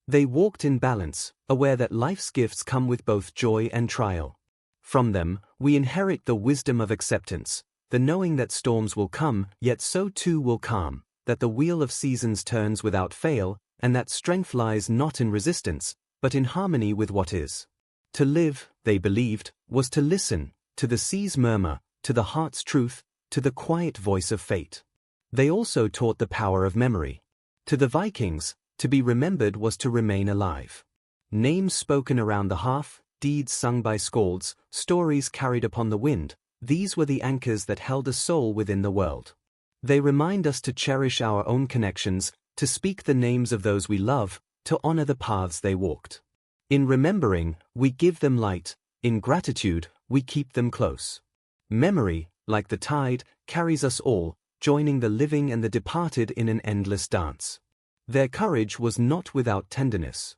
They walked in balance, aware that life's gifts come with both joy and trial. From them, we inherit the wisdom of acceptance, the knowing that storms will come, yet so too will calm, that the wheel of seasons turns without fail, and that strength lies not in resistance, but in harmony with what is. To live, they believed, was to listen, to the sea's murmur, to the heart's truth, to the quiet voice of fate. They also taught the power of memory. To the Vikings, to be remembered was to remain alive. Names spoken around the hearth, deeds sung by skalds, stories carried upon the wind, these were the anchors that held a soul within the world. They remind us to cherish our own connections, to speak the names of those we love, to honor the paths they walked. In remembering, we give them light, in gratitude, we keep them close. Memory, like the tide, carries us all, joining the living and the departed in an endless dance. Their courage was not without tenderness.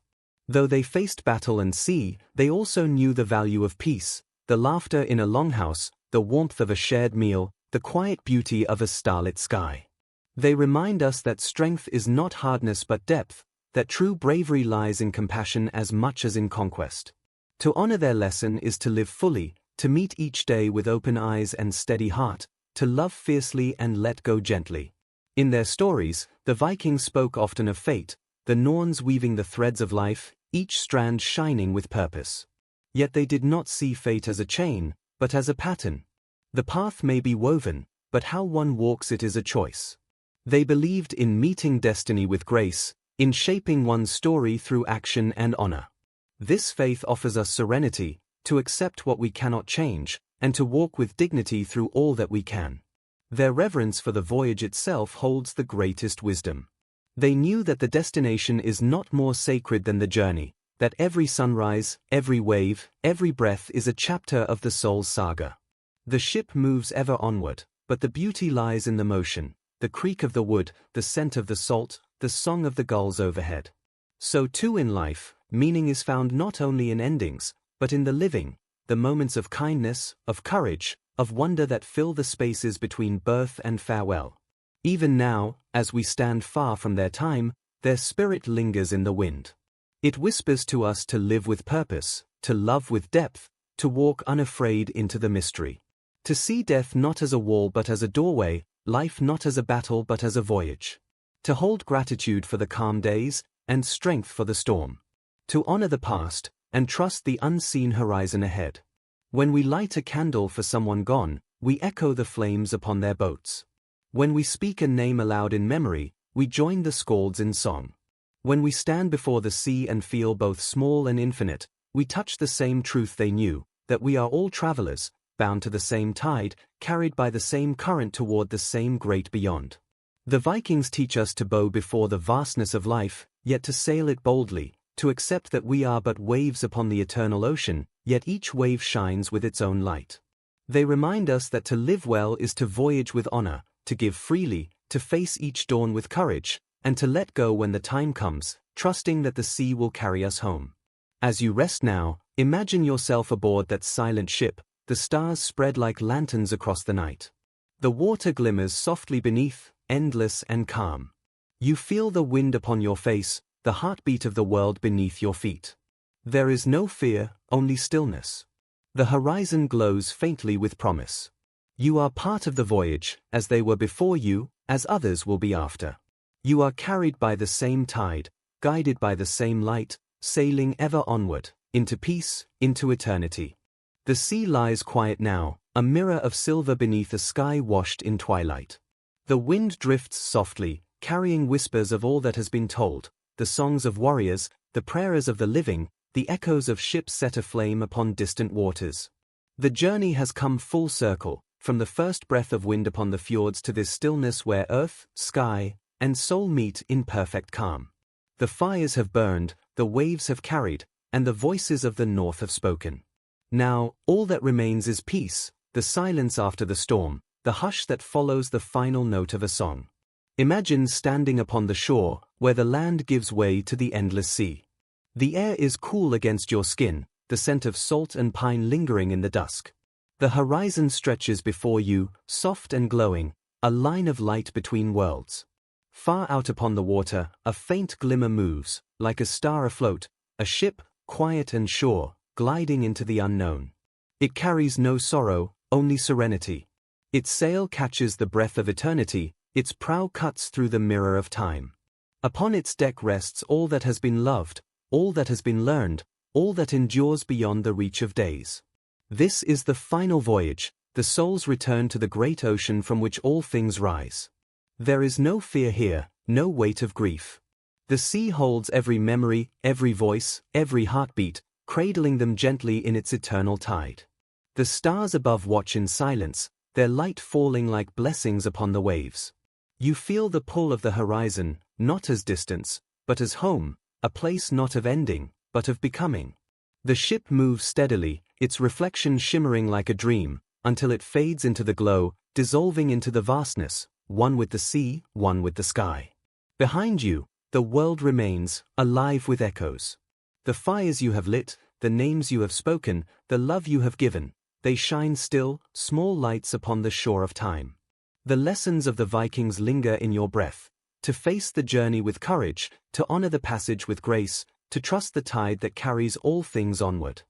Though they faced battle and sea, they also knew the value of peace, the laughter in a longhouse, the warmth of a shared meal, the quiet beauty of a starlit sky. They remind us that strength is not hardness but depth, that true bravery lies in compassion as much as in conquest. To honor their lesson is to live fully, to meet each day with open eyes and steady heart, to love fiercely and let go gently. In their stories, the Vikings spoke often of fate, the Norns weaving the threads of life, each strand shining with purpose. Yet they did not see fate as a chain, but as a pattern. The path may be woven, but how one walks it is a choice. They believed in meeting destiny with grace, in shaping one's story through action and honor. This faith offers us serenity, to accept what we cannot change, and to walk with dignity through all that we can. Their reverence for the voyage itself holds the greatest wisdom. They knew that the destination is not more sacred than the journey, that every sunrise, every wave, every breath is a chapter of the soul's saga. The ship moves ever onward, but the beauty lies in the motion, the creak of the wood, the scent of the salt, the song of the gulls overhead. So too in life, meaning is found not only in endings, but in the living, the moments of kindness, of courage, of wonder that fill the spaces between birth and farewell. Even now, as we stand far from their time, their spirit lingers in the wind. It whispers to us to live with purpose, to love with depth, to walk unafraid into the mystery. To see death not as a wall but as a doorway, life not as a battle but as a voyage. To hold gratitude for the calm days, and strength for the storm. To honor the past, and trust the unseen horizon ahead. When we light a candle for someone gone, we echo the flames upon their boats. When we speak a name aloud in memory, we join the skalds in song. When we stand before the sea and feel both small and infinite, we touch the same truth they knew, that we are all travelers, bound to the same tide, carried by the same current toward the same great beyond. The Vikings teach us to bow before the vastness of life, yet to sail it boldly, to accept that we are but waves upon the eternal ocean, yet each wave shines with its own light. They remind us that to live well is to voyage with honor, to give freely, to face each dawn with courage, and to let go when the time comes, trusting that the sea will carry us home. As you rest now, imagine yourself aboard that silent ship, the stars spread like lanterns across the night. The water glimmers softly beneath, endless and calm. You feel the wind upon your face, the heartbeat of the world beneath your feet. There is no fear, only stillness. The horizon glows faintly with promise. You are part of the voyage, as they were before you, as others will be after. You are carried by the same tide, guided by the same light, sailing ever onward, into peace, into eternity. The sea lies quiet now, a mirror of silver beneath a sky washed in twilight. The wind drifts softly, carrying whispers of all that has been told, the songs of warriors, the prayers of the living, the echoes of ships set aflame upon distant waters. The journey has come full circle, from the first breath of wind upon the fjords to this stillness where earth, sky, and soul meet in perfect calm. The fires have burned, the waves have carried, and the voices of the north have spoken. Now, all that remains is peace, the silence after the storm, the hush that follows the final note of a song. Imagine standing upon the shore, where the land gives way to the endless sea. The air is cool against your skin, the scent of salt and pine lingering in the dusk. The horizon stretches before you, soft and glowing, a line of light between worlds. Far out upon the water, a faint glimmer moves, like a star afloat, a ship, quiet and sure, gliding into the unknown. It carries no sorrow, only serenity. Its sail catches the breath of eternity, its prow cuts through the mirror of time. Upon its deck rests all that has been loved, all that has been learned, all that endures beyond the reach of days. This is the final voyage, the soul's return to the great ocean from which all things rise. There is no fear here, no weight of grief. The sea holds every memory, every voice, every heartbeat, cradling them gently in its eternal tide. The stars above watch in silence, their light falling like blessings upon the waves. You feel the pull of the horizon, not as distance, but as home, a place not of ending, but of becoming. The ship moves steadily, its reflection shimmering like a dream, until it fades into the glow, dissolving into the vastness, one with the sea, one with the sky. Behind you, the world remains, alive with echoes. The fires you have lit, the names you have spoken, the love you have given, they shine still, small lights upon the shore of time. The lessons of the Vikings linger in your breath. To face the journey with courage, to honor the passage with grace, to trust the tide that carries all things onward.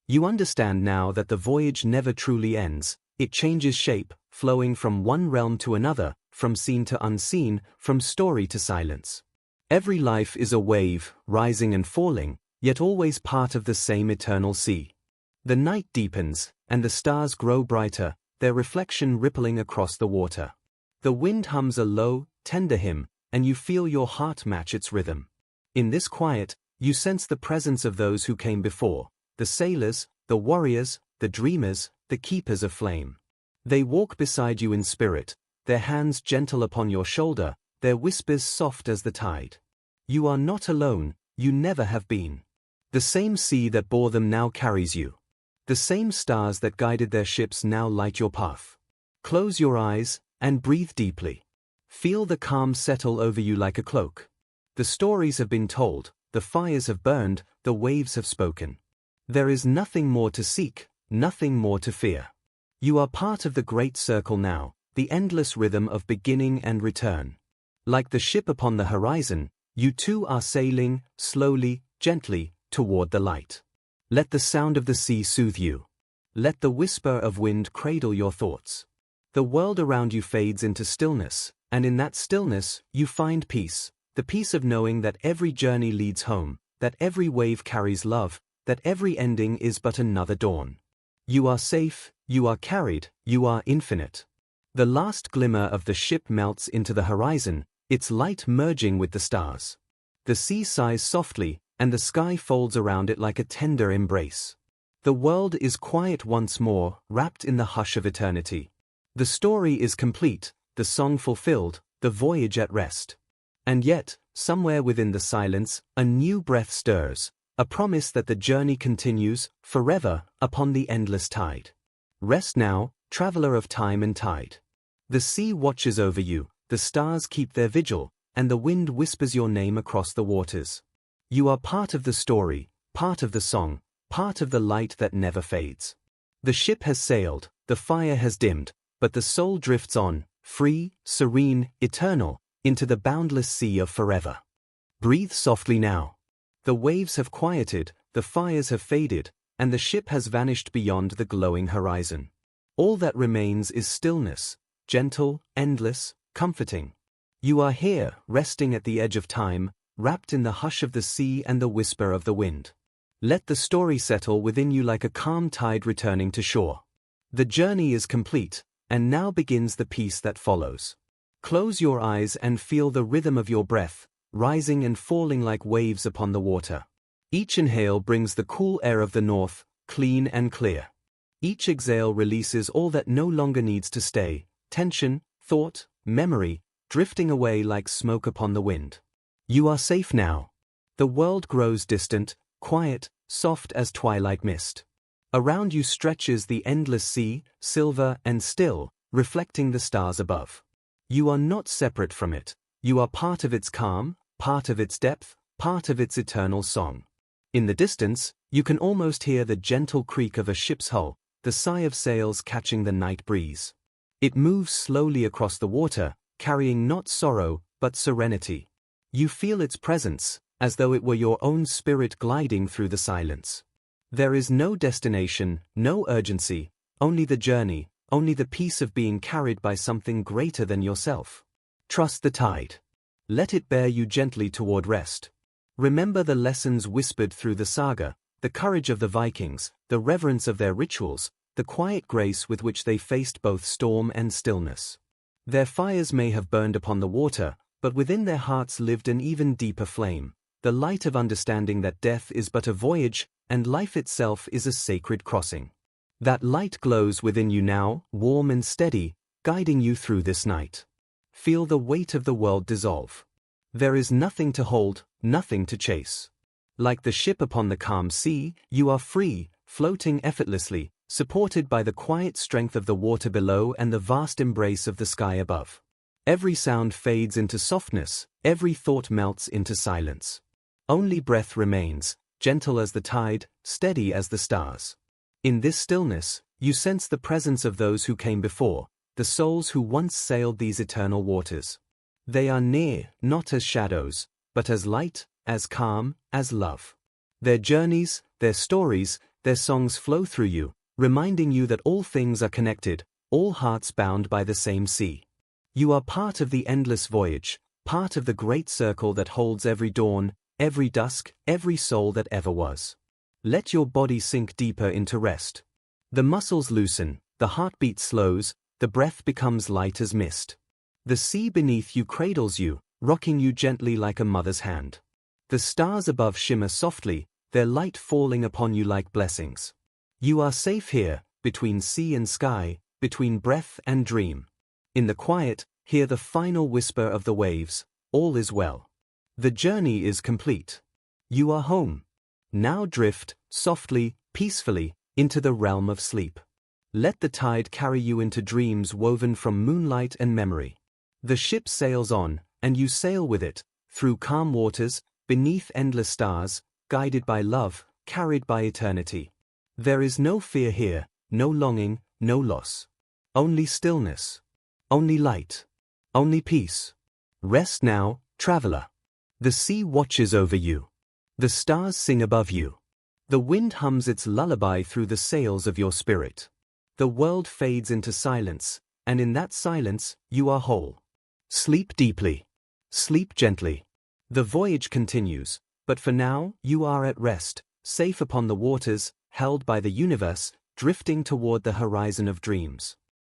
You understand now that the voyage never truly ends, it changes shape, flowing from one realm to another, from scene to unseen, from story to silence. Every life is a wave, rising and falling, yet always part of the same eternal sea. The night deepens, and the stars grow brighter, their reflection rippling across the water. The wind hums a low, tender hymn, and you feel your heart match its rhythm. In this quiet, you sense the presence of those who came before, the sailors, the warriors, the dreamers, the keepers of flame. They walk beside you in spirit, their hands gentle upon your shoulder, their whispers soft as the tide. You are not alone, you never have been. The same sea that bore them now carries you. The same stars that guided their ships now light your path. Close your eyes, and breathe deeply. Feel the calm settle over you like a cloak. The stories have been told, the fires have burned, the waves have spoken. There is nothing more to seek, nothing more to fear. You are part of the great circle now, the endless rhythm of beginning and return. Like the ship upon the horizon, you too are sailing, slowly, gently, toward the light. Let the sound of the sea soothe you. Let the whisper of wind cradle your thoughts. The world around you fades into stillness, and in that stillness, you find peace, the peace of knowing that every journey leads home, that every wave carries love, that every ending is but another dawn. You are safe, you are carried, you are infinite. The last glimmer of the ship melts into the horizon, its light merging with the stars. The sea sighs softly, and the sky folds around it like a tender embrace. The world is quiet once more, wrapped in the hush of eternity. The story is complete, the song fulfilled, the voyage at rest. And yet, somewhere within the silence, a new breath stirs, a promise that the journey continues, forever, upon the endless tide. Rest now, traveler of time and tide. The sea watches over you, the stars keep their vigil, and the wind whispers your name across the waters. You are part of the story, part of the song, part of the light that never fades. The ship has sailed, the fire has dimmed, but the soul drifts on, free, serene, eternal, into the boundless sea of forever. Breathe softly now. The waves have quieted, the fires have faded, and the ship has vanished beyond the glowing horizon. All that remains is stillness, gentle, endless, comforting. You are here, resting at the edge of time, wrapped in the hush of the sea and the whisper of the wind. Let the story settle within you like a calm tide returning to shore. The journey is complete, and now begins the peace that follows. Close your eyes and feel the rhythm of your breath, rising and falling like waves upon the water. Each inhale brings the cool air of the north, clean and clear. Each exhale releases all that no longer needs to stay, tension, thought, memory, drifting away like smoke upon the wind. You are safe now. The world grows distant, quiet, soft as twilight mist. Around you stretches the endless sea, silver and still, reflecting the stars above. You are not separate from it. You are part of its calm, part of its depth, part of its eternal song. In the distance, you can almost hear the gentle creak of a ship's hull, the sigh of sails catching the night breeze. It moves slowly across the water, carrying not sorrow, but serenity. You feel its presence, as though it were your own spirit gliding through the silence. There is no destination, no urgency, only the journey, only the peace of being carried by something greater than yourself. Trust the tide. Let it bear you gently toward rest. Remember the lessons whispered through the saga, the courage of the Vikings, the reverence of their rituals, the quiet grace with which they faced both storm and stillness. Their fires may have burned upon the water, but within their hearts lived an even deeper flame, the light of understanding that death is but a voyage, and life itself is a sacred crossing. That light glows within you now, warm and steady, guiding you through this night. Feel the weight of the world dissolve. There is nothing to hold, nothing to chase. Like the ship upon the calm sea, you are free, floating effortlessly, supported by the quiet strength of the water below and the vast embrace of the sky above. Every sound fades into softness, every thought melts into silence. Only breath remains, gentle as the tide, steady as the stars. In this stillness, you sense the presence of those who came before, the souls who once sailed these eternal waters. They are near, not as shadows, but as light, as calm, as love. Their journeys, their stories, their songs flow through you, reminding you that all things are connected, all hearts bound by the same sea. You are part of the endless voyage, part of the great circle that holds every dawn, every dusk, every soul that ever was. Let your body sink deeper into rest. The muscles loosen, the heartbeat slows, the breath becomes light as mist. The sea beneath you cradles you, rocking you gently like a mother's hand. The stars above shimmer softly, their light falling upon you like blessings. You are safe here, between sea and sky, between breath and dream. In the quiet, hear the final whisper of the waves, all is well. The journey is complete. You are home. Now drift, softly, peacefully, into the realm of sleep. Let the tide carry you into dreams woven from moonlight and memory. The ship sails on, and you sail with it, through calm waters, beneath endless stars, guided by love, carried by eternity. There is no fear here, no longing, no loss. Only stillness. Only light. Only peace. Rest now, traveler. The sea watches over you. The stars sing above you. The wind hums its lullaby through the sails of your spirit. The world fades into silence, and in that silence, you are whole. Sleep deeply. Sleep gently. The voyage continues, but for now, you are at rest, safe upon the waters, held by the universe, drifting toward the horizon of dreams.